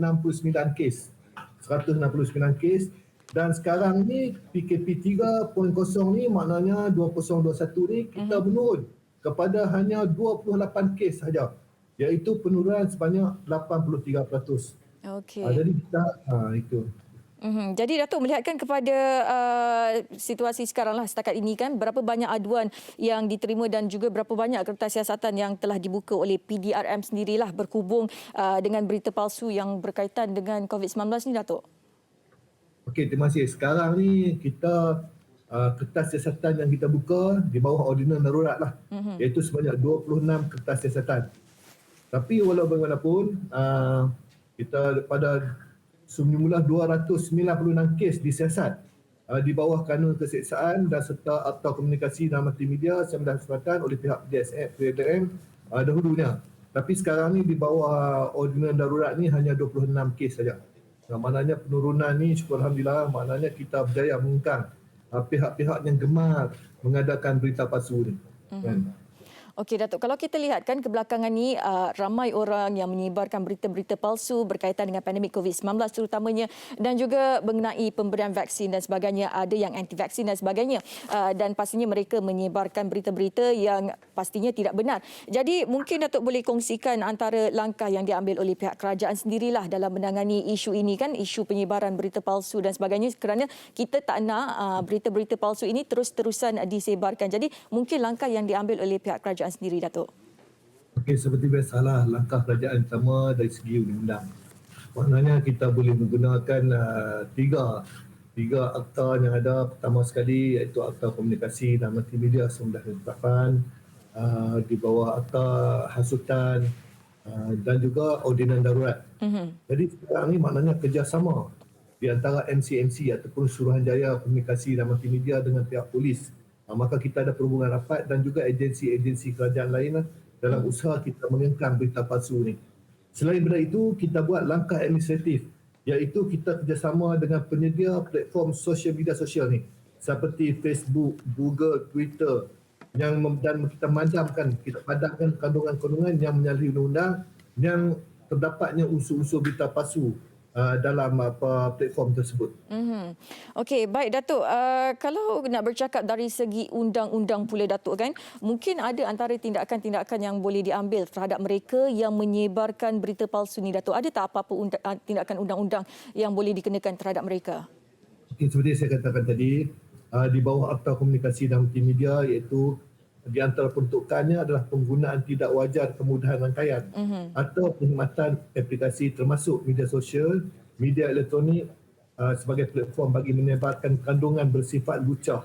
kes. 169 kes. Dan sekarang ni PKP 3.0 ni maknanya 2021 ni kita menurun kepada hanya 28 kes saja, iaitu penurunan sebanyak 83%. Okey. Jadi kita itu. Jadi Datuk melihatkan kepada situasi sekaranglah setakat ini kan, berapa banyak aduan yang diterima dan juga berapa banyak kertas siasatan yang telah dibuka oleh PDRM sendirilah berhubung dengan berita palsu yang berkaitan dengan COVID-19 ni, Datuk? Okey, terima kasih. Sekarang ni kita kertas siasatan yang kita buka di bawah ordinan darurat lah, iaitu sebanyak 26 kertas siasatan. Tapi walau bagaimanapun, kita pada semula 296 kes disiasat di bawah kanun keseksaan dan serta Akta Komunikasi dan Multimedia 1998 oleh pihak PDRM dahulunya. Tapi sekarang ni di bawah ordinan darurat ni hanya 26 kes saja. Maknanya penurunan ni syukur Alhamdulillah, maknanya kita berjaya mengengkang pihak-pihak yang gemar mengadakan berita palsu ni. Okey Datuk, kalau kita lihat kan kebelakangan ni ramai orang yang menyebarkan berita-berita palsu berkaitan dengan pandemik COVID-19 terutamanya, dan juga mengenai pemberian vaksin dan sebagainya, ada yang anti vaksin dan sebagainya, dan pastinya mereka menyebarkan berita-berita yang pastinya tidak benar. Jadi mungkin Datuk boleh kongsikan antara langkah yang diambil oleh pihak kerajaan sendirilah dalam menangani isu ini kan, isu penyebaran berita palsu dan sebagainya, kerana kita tak nak berita-berita palsu ini terus-terusan disebarkan. Jadi mungkin langkah yang diambil oleh pihak kerajaan sendiri, Datuk. Okey, seperti biasalah langkah kerajaan pertama dari segi undang-undang. Maknanya kita boleh menggunakan tiga 3 akta yang ada. Pertama sekali iaitu Akta Komunikasi dan Multimedia 1998, di bawah Akta Hasutan dan juga Ordinan Darurat. Jadi sekarang ni maknanya kerjasama di antara MCMC ataupun Suruhanjaya Komunikasi dan Multimedia dengan pihak polis. Maka kita ada perhubungan rapat dan juga agensi-agensi kerajaan lain dalam usaha kita mengengkang berita palsu ni. Selain daripada itu, kita buat langkah administratif, iaitu kita kerjasama dengan penyedia platform media sosial ni seperti Facebook, Google, Twitter dan kita padamkan kandungan-kandungan yang menyalahi undang-undang yang terdapatnya unsur-unsur berita palsu dalam platform tersebut. Okey, baik Datuk. Kalau nak bercakap dari segi undang-undang pula Datuk kan, mungkin ada antara tindakan-tindakan yang boleh diambil terhadap mereka yang menyebarkan berita palsu ni Datuk. Ada tak apa-apa tindakan undang-undang yang boleh dikenakan terhadap mereka? Okay, seperti saya katakan tadi, di bawah Akta Komunikasi dan Multimedia, iaitu di antara peruntukannya adalah penggunaan tidak wajar kemudahan rangkaian atau perkhidmatan aplikasi termasuk media sosial, media elektronik sebagai platform bagi menyebarkan kandungan bersifat lucah,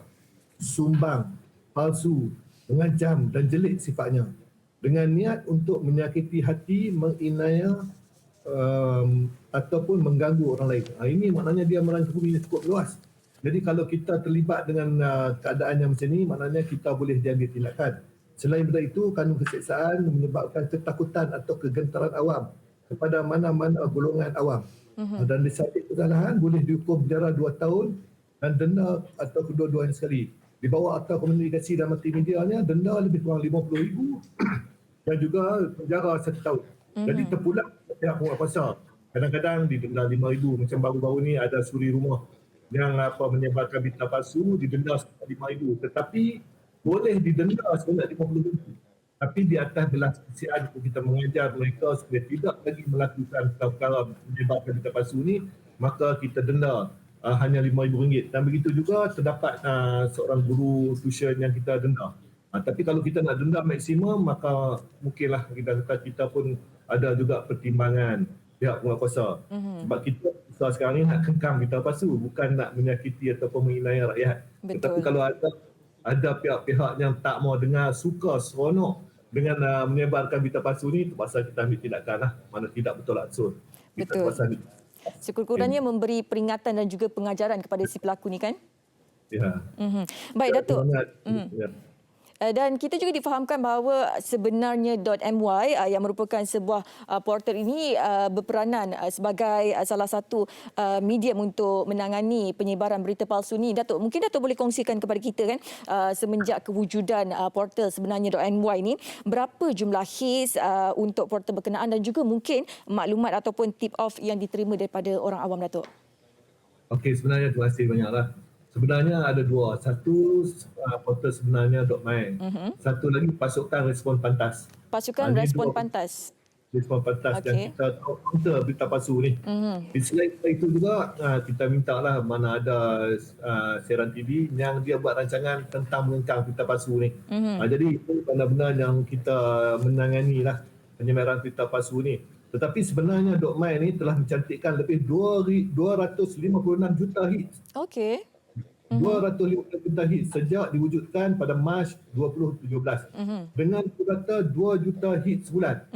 sumbang, palsu, mengancam dan jelik sifatnya dengan niat untuk menyakiti hati, menginaya ataupun mengganggu orang lain. Ini maknanya dia merangkumi cukup luas. Jadi kalau kita terlibat dengan keadaan yang macam ni, maknanya kita boleh diambil tindakan. Selain daripada itu, kandung keseksaan menyebabkan ketakutan atau kegentaran awam kepada mana-mana golongan awam. Dan disabit kesalahan boleh dihukum penjara 2 tahun dan denda atau kedua-duanya sekali. Di bawah Akta Komunikasi dan Multimedia-nya, denda lebih kurang RM50,000 dan juga penjara 1 tahun. Jadi terpulang pihak penguatkuasa. Kadang-kadang didenda RM5,000. Macam baru-baru ni ada suri rumah yang menyebarkan berita palsu, didenda RM5,000. Tetapi boleh didenda sebanyak RM50,000. Tapi di atas belas kesiaan untuk kita mengajar mereka supaya tidak lagi melakukan perkara menyebarkan berita palsu ni, maka kita denda hanya RM5,000. Dan begitu juga terdapat seorang guru tuition yang kita denda. Tapi kalau kita nak denda maksimum, maka mungkinlah kita pun ada juga pertimbangan pihak penguatkuasa. Sebab kita sekarang ni nak kengkang berita palsu, bukan nak menyakiti ataupun menginai rakyat. Tetapi kalau ada pihak-pihak yang tak mau dengar, suka seronok dengan menyebarkan berita palsu ni, terpaksa kita ambil tindakan lah. Mana tidak betul langsung. Betul. Sekurang-kurangnya memberi peringatan dan juga pengajaran kepada si pelaku ni kan? Ya. Baik Datuk. Dan kita juga difahamkan bahawa sebenarnya .my yang merupakan sebuah portal ini berperanan sebagai salah satu medium untuk menangani penyebaran berita palsu ni. Datuk, mungkin Datuk boleh kongsikan kepada kita kan, semenjak kewujudan portal sebenarnya .my ni, berapa jumlah hits untuk portal berkenaan dan juga mungkin maklumat ataupun tip off yang diterima daripada orang awam, Datuk? Okey, sebenarnya terima kasih banyaklah. Sebenarnya ada 2. Satu portal sebenarnya .my. Satu lagi Pasukan Respon Pantas. Pasukan Respon Pantas. Respon Pantas yang kita counter berita palsu ni. Selain itu juga kita minta lah mana ada siaran TV yang dia buat rancangan tentang mengengkang berita palsu ni. Jadi itu benar-benar yang kita menangani lah penyebaran berita palsu ni. Tetapi sebenarnya .my ni telah mencantikkan lebih 256 juta hits. Okey. 250 juta hits sejak diwujudkan pada Mac 2017 dengan rata 2 juta hits sebulan.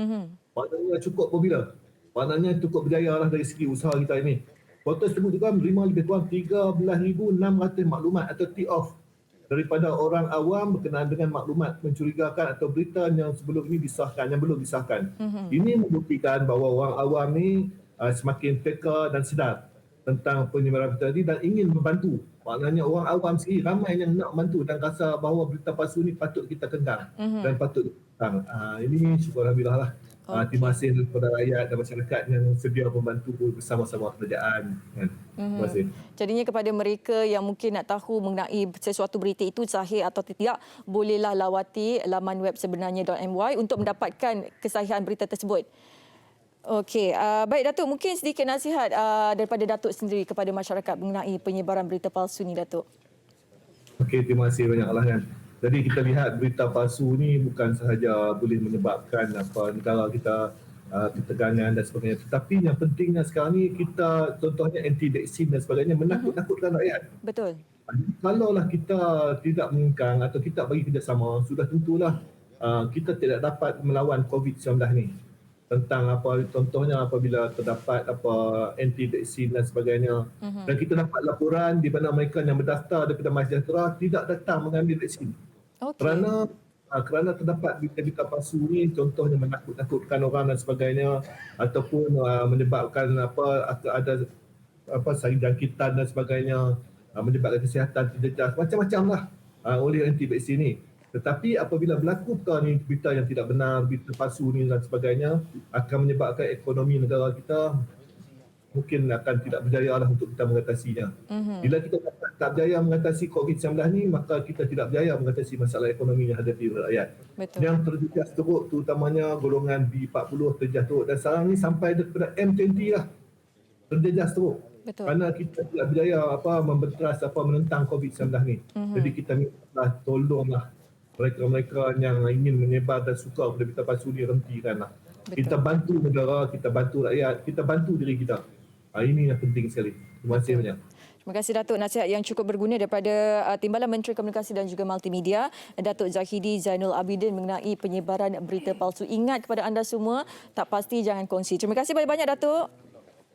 Maknanya cukup popular. Maknanya cukup berjaya lah dari segi usaha kita ini. Portal tersebut juga menerima lebih kurang 13,600 maklumat atau tip-off daripada orang awam berkenaan dengan maklumat mencurigakan atau berita yang sebelum ini disahkan, yang belum disahkan. Ini membuktikan bahawa orang awam ni semakin peka dan sedar tentang penyebaran berita ini dan ingin membantu. Maknanya orang awam sendiri ramai yang nak membantu dan rasa bahawa berita palsu ni patut kita kengkang dan patut dikengkang. Ini syukur Alhamdulillah lah. Terima kasih kepada rakyat dan masyarakat yang sedia membantu bersama-sama kerajaan. Terima kasih. Jadinya kepada mereka yang mungkin nak tahu mengenai sesuatu berita itu sahih atau tidak, bolehlah lawati laman web sebenarnya .my untuk mendapatkan kesahihan berita tersebut. Okey, baik Datuk, mungkin sedikit nasihat daripada Datuk sendiri kepada masyarakat mengenai penyebaran berita palsu ni, Datuk. Okey, terima kasih banyaklah kan. Jadi kita lihat berita palsu ni bukan sahaja boleh menyebabkan negara kita ketegangan dan sebagainya. Tetapi yang pentingnya sekarang ni kita contohnya anti-vaksin dan sebagainya menakut-nakutkan rakyat. Betul. Kalaulah kita tidak mengengkang atau kita bagi kerjasama, sudah tentulah kita tidak dapat melawan COVID-19 ni. Tentang apa contohnya apabila terdapat anti-vaksin dan sebagainya. Dan kita dapat laporan di mana mereka yang berdaftar daripada MySejahtera tidak datang mengambil vaksin. Kerana terdapat berita-berita palsu ni, contohnya menakut-nakutkan orang dan sebagainya, ataupun menyebabkan ada sari jangkitan dan sebagainya, menyebabkan kesihatan terjejas, macam-macam lah oleh anti-vaksin ni. Tetapi apabila berlaku ni berita yang tidak benar, berita palsu ni dan sebagainya, akan menyebabkan ekonomi negara kita mungkin akan tidak berjaya lah untuk kita mengatasinya. Bila kita tak berjaya mengatasi COVID-19 ni, maka kita tidak berjaya mengatasi masalah ekonomi yang hadapi rakyat. Betul. Yang terjejas teruk terutamanya golongan B40 terjejas teruk, dan sekarang ni sampai daripada M20 lah terjejas teruk. Betul. Kerana kita tidak berjaya membenteras menentang COVID-19 ni. Jadi kita minta tolonglah mereka-mereka yang ingin menyebar dan suka pada berita palsu ni, hentikanlah. Kita bantu negara, kita bantu rakyat, kita bantu diri kita. Ini yang penting sekali. Terima kasih banyak. Terima kasih Datuk, nasihat yang cukup berguna daripada Timbalan Menteri Komunikasi dan juga Multimedia, Datuk Zahidi Zainul Abidin, mengenai penyebaran berita palsu. Ingat kepada anda semua, tak pasti jangan kongsi. Terima kasih banyak-banyak Datuk.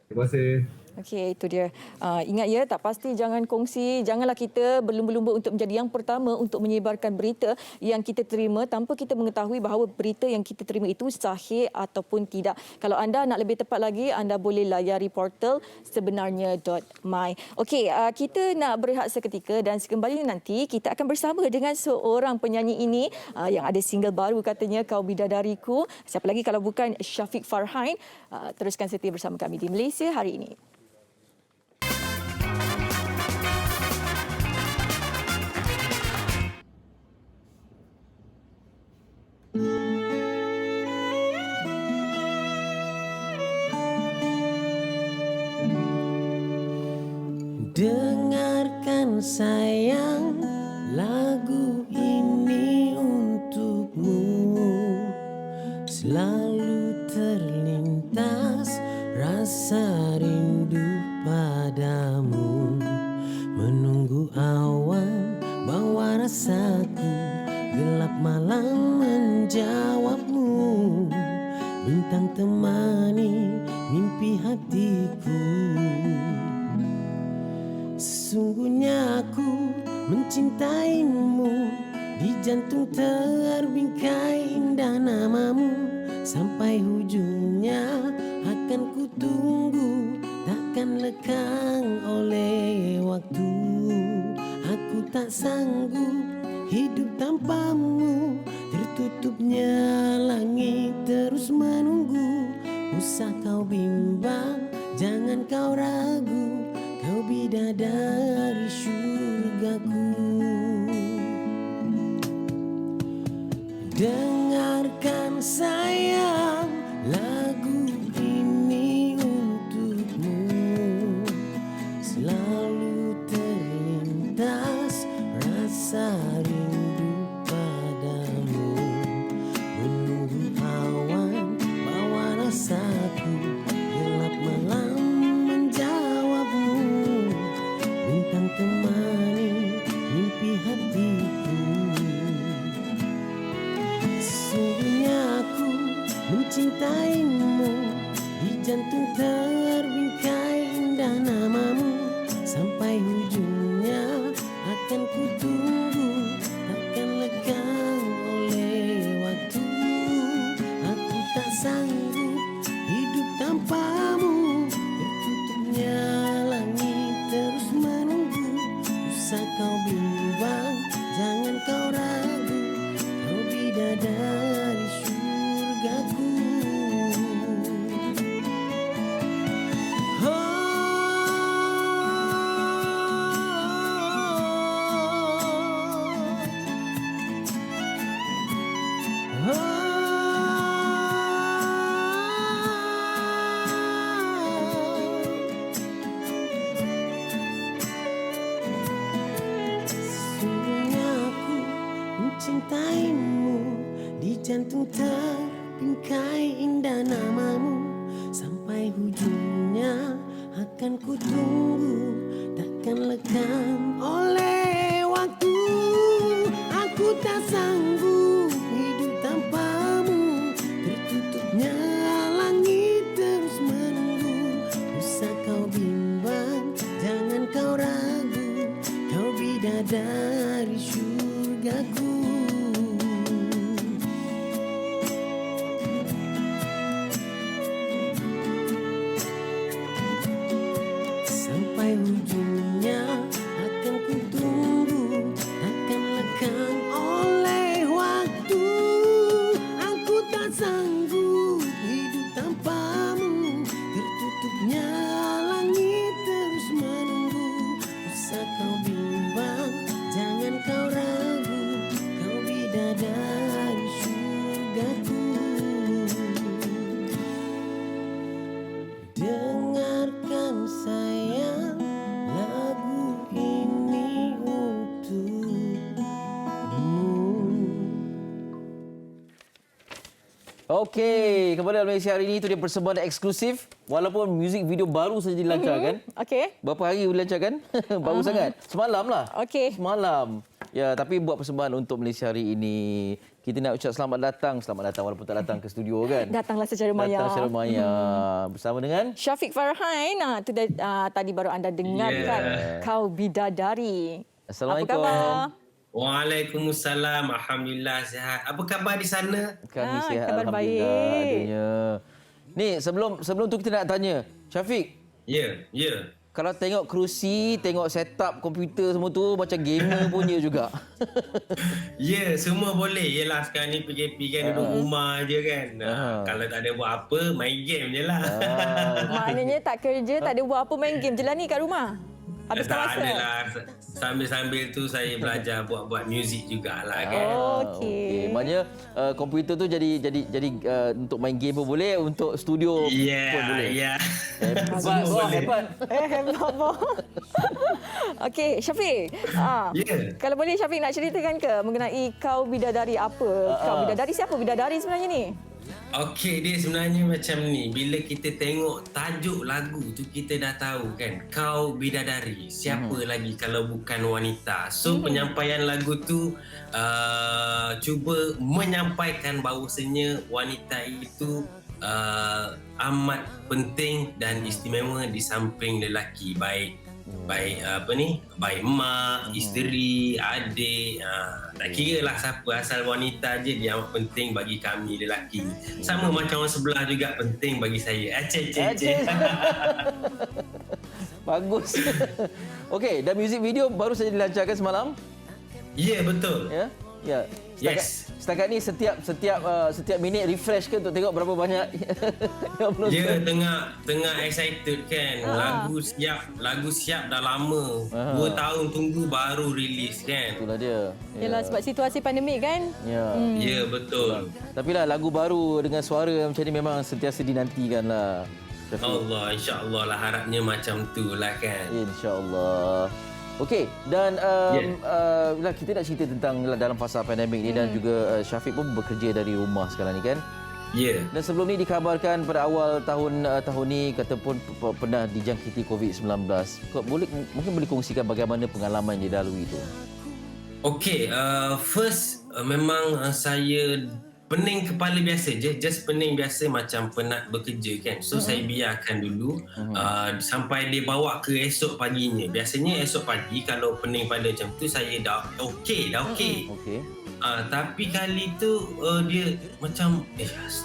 Terima kasih. Okey, itu dia. Ingat ya, tak pasti jangan kongsi. Janganlah kita berlumba-lumba untuk menjadi yang pertama untuk menyebarkan berita yang kita terima tanpa kita mengetahui bahawa berita yang kita terima itu sahih ataupun tidak. Kalau anda nak lebih tepat lagi, anda boleh layari portal sebenarnya.my. Okey, kita nak berehat seketika dan kembali nanti kita akan bersama dengan seorang penyanyi ini yang ada single baru katanya, Kau Bidadariku. Siapa lagi kalau bukan Syafiq Farhain. Teruskan setia bersama kami di Malaysia Hari Ini. Dengarkan sayang, lagu ini untukmu. Selalu terlintas rasa rindu padamu. Menunggu awan bawa rasaku, gelap malam menjawabmu. Bintang temani mimpi hatiku. Sesungguhnya aku mencintaimu, di jantung terbingkai indah namamu. Sampai hujungnya akan ku tunggu, takkan lekang oleh waktu. Aku tak sanggup hidup tanpamu, tertutupnya langit terus menunggu. Usah kau bimbang, jangan kau ragu, kau bidadari syurgaku. Dengarkan sayang, lagu ini untukmu. Selalu terlintas rasa rindu padamu. Menunggu awan bawa rasaku, gelap malam menjawabmu. Bintang temani mimpi hatiku. Sesungguhnya aku mencintaimu, di jantung terbingkai indah namamu. Sampai hujungnya akan ku tunggu, takkan lekang oleh waktu. Aku tak sanggup hidup tanpamu, tertutupnya langit terus menunggu. Usah kau bimbang, jangan kau ragu, kau bidadari syurgaku. Sesungguhnya aku mencintaimu, di jantung terbingkai indah nama akan ku tunggu, takkan lekang oleh waktu. Aku tak sanggup hidup tanpamu, tertutupnya langit terus menunggu. Usah kau bimbang, jangan kau ragu, kau bidadari surgaku. Sampai ujungnya akan ku tunggu, takkan lekang oleh waktu. Aku tak sanggup hidup tanpamu, tertutupnya langit terus menunggu. Usah kau bimbang, jangan kau ragu, kau bidadari surgaku. Dengarkan sayang, lagu ini untukmu. Okey, kembali dalam Malaysia hari ini itu dia persembahan eksklusif walaupun muzik video baru saja dilancarkan. Okey. Berapa hari dilancarkan? Baru sangat. Semalam lah. Okey. Semalam. Ya, tapi buat persembahan untuk Malaysia hari ini. Kita nak ucap selamat datang walaupun tak datang ke studio kan. Datanglah secara maya. Datang secara maya bersama dengan Syafiq Farhan. Itu tadi baru anda dengarkan. Kau Bidadari. Assalamualaikum. Apa khabar? Waalaikumsalam. Alhamdulillah sihat. Apa khabar di sana? Kami sihat khabar alhamdulillah. baik. Adanya. Ni sebelum tu kita nak tanya Syafiq. Ya. Kalau tengok kerusi, tengok setup komputer semua tu macam gamer punya juga. Ya, semua boleh. Yelah sekarang ni PKP kan duduk rumah je kan. Kalau tak ada buat apa, main game je lah. Maknanya tak kerja, tak ada buat apa, main game je lah ni kat rumah. Habiskan Tak masa. ada lah. Sambil-sambil tu saya belajar buat muzik jugalah kan. Okey. Maknanya komputer tu jadi untuk main game pun boleh, untuk studio pun boleh. Ya. Hebat, hebat. Hebat boh. Okey, Syafiq. Kalau boleh Syafiq nak ceritakan ke mengenai Kau Bidadari apa? Kau Bidadari siapa bidadari sebenarnya ni? Okey, dia sebenarnya macam ni. Bila kita tengok tajuk lagu tu, kita dah tahu kan, Kau Bidadari. Siapa lagi kalau bukan wanita? So, penyampaian lagu tu cuba menyampaikan bahawasanya wanita itu amat penting dan istimewa di samping lelaki. Baik mak, isteri, adik, tak kira lah siapa, asal wanita je dia amat penting bagi kami lelaki. Sama macam orang sebelah juga penting bagi saya. Bagus. Okey, dan muzik video baru saja dilancarkan semalam? Ya, betul. Ya. Setakat ni setiap minit refresh ke untuk tengok berapa banyak yang belum. Ya, tengah excited kan. Lagu siap dah lama. 2 tahun tunggu baru release kan. Itulah dia. Yalah sebab situasi pandemik kan. Ya, betul. Tapi lah lagu baru dengan suara macam ni memang sentiasa dinantikan lah. Allah, insya-Allah lah, harapnya macam tu lah kan. Insya-Allah. Okey, dan kita nak cerita tentang dalam fasa pandemik ni dan juga Syafiq pun bekerja dari rumah sekarang ni kan? Ya. Dan sebelum ni dikabarkan pada awal tahun ni kata pun pernah dijangkiti COVID-19. Mungkin boleh kongsikan bagaimana pengalaman yang dilalui itu? Okey, first memang saya pening kepala biasa je, just pening biasa macam penat bekerja kan. So saya biarkan dulu sampai dia bawa ke esok paginya. Biasanya esok pagi kalau pening pada macam tu saya dah okey. Tapi kali tu dia macam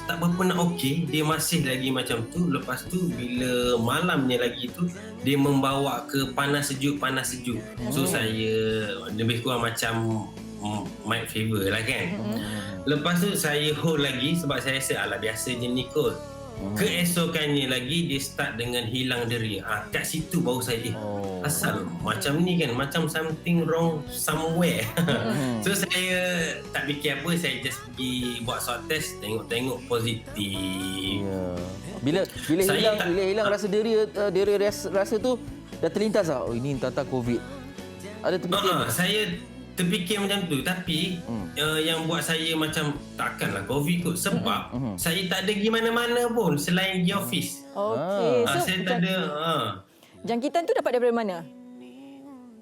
tak berapa nak okey, dia masih lagi macam tu. Lepas tu bila malamnya lagi tu dia membawa ke panas sejuk. So saya lebih kurang macam mild fever lah kan. Lepas tu saya hold lagi sebab saya rasa alah biasa je ni kot. Keesokannya lagi dia start dengan hilang deria. Kat situ baru saya asal macam ni kan, macam something wrong somewhere. So saya tak fikir apa, saya just pergi buat swab test, tengok positif. Bila hilang rasa deria rasa tu dah terlintas oh ini entah COVID. Ada terfikir saya terfikir macam tu, tapi yang buat saya macam takkanlah COVID kot sebab saya tak ada pergi mana-mana pun selain pergi office. Okey. Saya tak ada Jangkitan tu dapat daripada mana?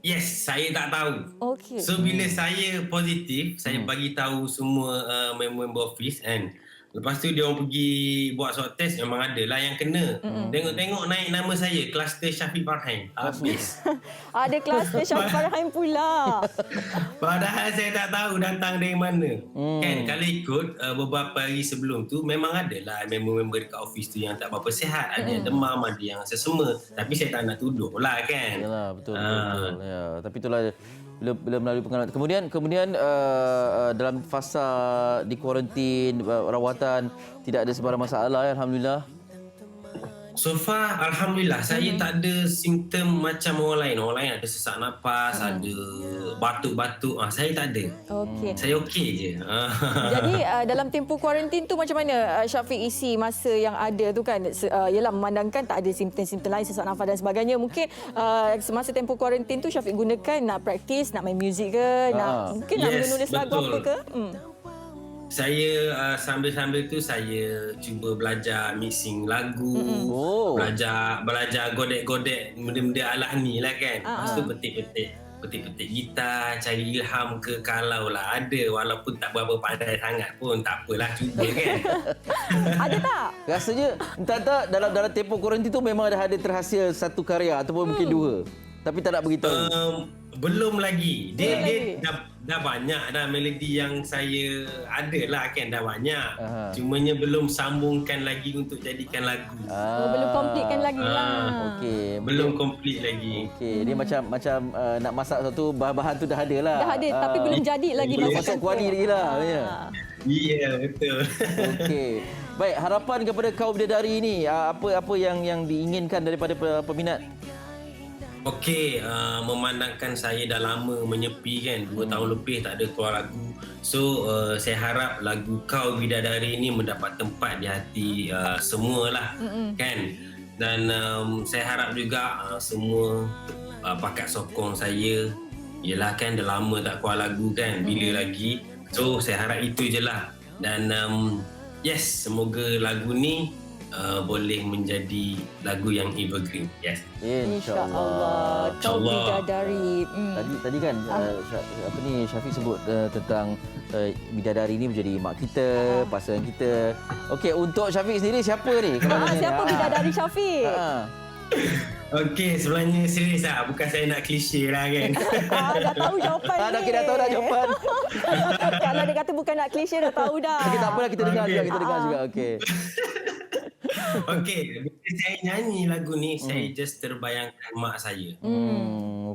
Yes, saya tak tahu. Okey. So bila saya positif, saya bagi tahu semua member office kan. Lepas tu dia orang pergi buat swab test, memang ada lah yang kena. Tengok-tengok naik nama saya, kluster Syafiq Farhan. Habis. Ada kluster Syafiq Farhan pula. Padahal saya tak tahu datang dari mana. Kan kalau ikut beberapa hari sebelum tu memang ada lah member-member dekat office tu yang tak berapa sihat. Ada yang demam, ada yang sesama. Tapi saya tak nak tuduh lah kan. Yalah, betul. Ya, tapi itulah bila melalui pengalaman. Kemudian dalam fasa di kuarantin, rawatan, tidak ada sebarang masalah ya, alhamdulillah. So far, alhamdulillah, saya tak ada simptom macam orang lain. Orang lain ada sesak nafas, ada batuk-batuk. Saya tak ada. Okey. Saya okey je. Jadi dalam tempoh kuarantin tu macam mana Syafiq isi masa yang ada tu kan? Yalah, memandangkan tak ada simptom-simptom lain, sesak nafas dan sebagainya. Mungkin semasa tempoh kuarantin tu Syafiq gunakan nak praktis, nak main muzik ke, mungkin nak menulis lagu apa ke? Saya sambil-sambil tu saya cuba belajar mixing lagu, belajar godek-godek benda-benda alami lah kan. Lepas tu petik-petik gitar, cari ilham ke, kalau lah ada, walaupun tak berapa pandai sangat pun tak apalah, cuba kan. Ada tak? Rasanya entah dalam tempoh kuarantin tu memang ada terhasil satu karya ataupun mungkin dua. Tapi tak nak beritahu. Belum lagi. Dia dah banyak dah melodi yang saya ada lah kan, dah banyak. Cumanya belum sambungkan lagi untuk jadikan lagu. Belum completekan lagi lah. Okey. Belum complete lagi. Okey, dia macam nak masak satu bahan-bahan tu dah ada lah. Dah ada tapi belum jadi lagi masakan. Masuk kuali lagi lah. Ya, betul. Okey. Baik, harapan kepada kaum bidadari ini, apa yang diinginkan daripada peminat? Okey, memandangkan saya dah lama menyepi kan, 2 tahun lebih tak ada keluar lagu. So, saya harap lagu Kau Bidadari ini mendapat tempat di hati semualah kan. Dan saya harap juga semua pakat sokong saya. Yelah kan, dah lama tak keluar lagu kan, bila lagi. So, saya harap itu je lah. Dan yes, semoga lagu ni boleh menjadi lagu yang evergreen. Yes. InsyaAllah. Kau Bidadari. Tadi kan Syafiq sebut tentang bidadari ni menjadi mak kita, pasangan kita. Okey, untuk Syafiq sendiri siapa ni? Siapa bidadari Syafiq? Okey, sebenarnya serius lah. Bukan saya nak klise lah kan. Dah tahu jawapan ni. Dah tahu dah jawapan. Kalau dia kata bukan nak klise, dah tahu dah. Okey, tak apalah, kita dengar juga. Okey. Okey, bila saya nyanyi lagu ni, saya just terbayangkan mak saya.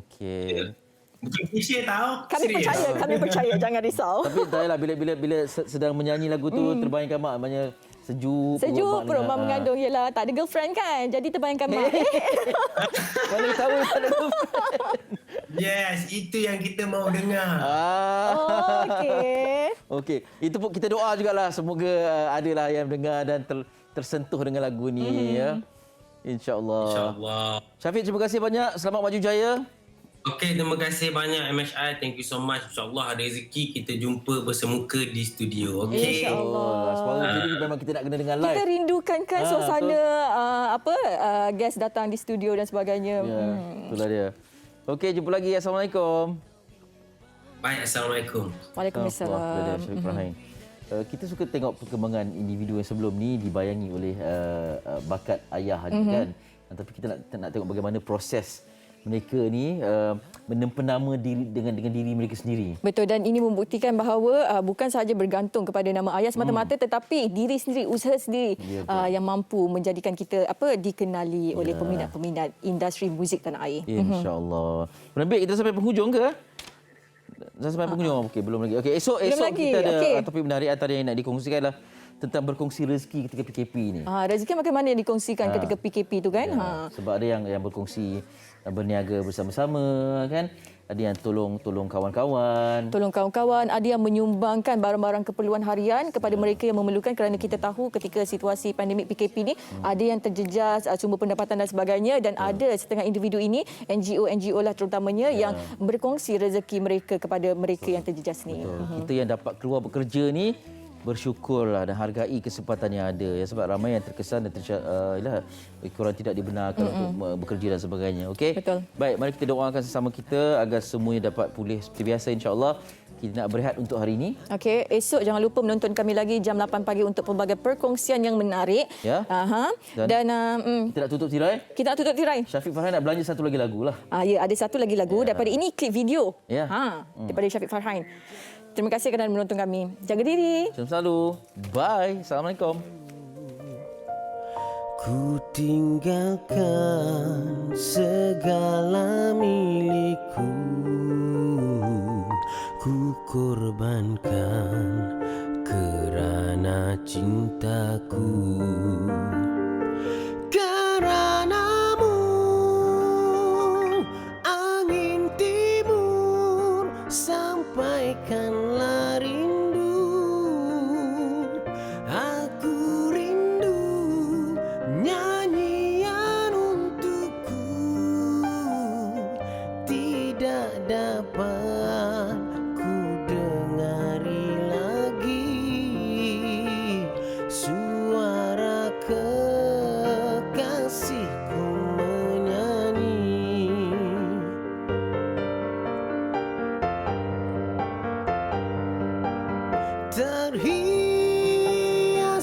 Okey. Bukan klise tau. Kami percaya, jangan risau. Tapi dah lah, bila sedang menyanyi lagu tu terbayangkan mak, maknanya sejuk perut mak mengandung. Yelah, tak ada girlfriend kan, jadi terbayangkan mak. Mana tahu tak ada girlfriend. Yes, itu yang kita mau dengar. Okey. Itu pun kita doa jugalah, semoga adalah yang dengar dan tersentuh dengan lagu ni ya. InsyaAllah. Syafiq, terima kasih banyak. Selamat maju jaya. Okey, terima kasih banyak MHI. Thank you so much. InsyaAllah ada rezeki kita jumpa bersemuka di studio. Okey. InsyaAllah. Sebab jadi memang kita nak kena dengar live. Kita rindukan kan suasana guest datang di studio dan sebagainya. Ya, itulah dia. Okey, jumpa lagi. Assalamualaikum. Baik, Assalamualaikum. Waalaikumsalam. Syafiq Farhan. Kita suka tengok perkembangan individu yang sebelum ni dibayangi oleh bakat ayah kan. Tapi kita nak tengok bagaimana proses mereka ni menempena diri dengan diri mereka sendiri. Betul, dan ini membuktikan bahawa bukan sahaja bergantung kepada nama ayah semata-mata tetapi diri sendiri, usaha sendiri yang mampu menjadikan kita dikenali oleh peminat-peminat industri muzik tanah air. InsyaAllah. Penambik, kita sampai penghujung ke? Dah sampai penghujung? Okey, belum lagi. Okey, esok kita ada topik menarik antara yang nak dikongsikan adalah tentang berkongsi rezeki ketika PKP ni. Rezeki bagaimana yang dikongsikan ketika PKP tu kan? Sebab ada yang berkongsi berniaga bersama-sama kan. Ada yang tolong kawan-kawan. Ada yang menyumbangkan barang-barang keperluan harian kepada mereka yang memerlukan, kerana kita tahu ketika situasi pandemik PKP ni ada yang terjejas sumber pendapatan dan sebagainya, dan ada setengah individu ini, NGO lah terutamanya yang berkongsi rezeki mereka kepada mereka yang terjejas ni. Kita yang dapat keluar bekerja ni bersyukurlah dan hargai kesempatan yang ada ya, sebab ramai yang terkesan dan korang tidak dibenarkan untuk bekerja dan sebagainya. Okey. Betul. Baik, mari kita doakan sesama kita agar semuanya dapat pulih seperti biasa, insya-Allah. Kita nak berehat untuk hari ini. Okey, esok jangan lupa menonton kami lagi jam 8 pagi untuk pelbagai perkongsian yang menarik. Ya. Dan kita nak tutup tirai. Kita nak tutup tirai. Syafiq Farhan nak belanja satu lagi lagu lah. Ya, ada satu lagi lagu daripada ini klip video. Ya. Daripada Syafiq Farhan. Terima kasih kerana menonton kami. Jaga diri. Selamat selalu. Bye. Assalamualaikum. Ku tinggalkan segala milikku, ku korbankan kerana cintaku. Keranamu angin timur sampaikanlah rindu. Aku rindu nyanyian untukku, tidak dapat ku dengari lagi suara kekasihku menyanyi. Terhias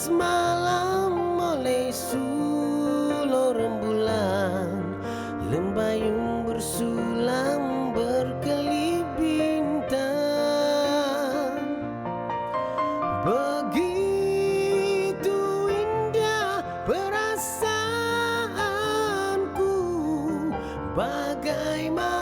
malam oleh sulur rembulan, lembayung bersulam berkelip bintang. Begitu indah perasaanku, bagaimana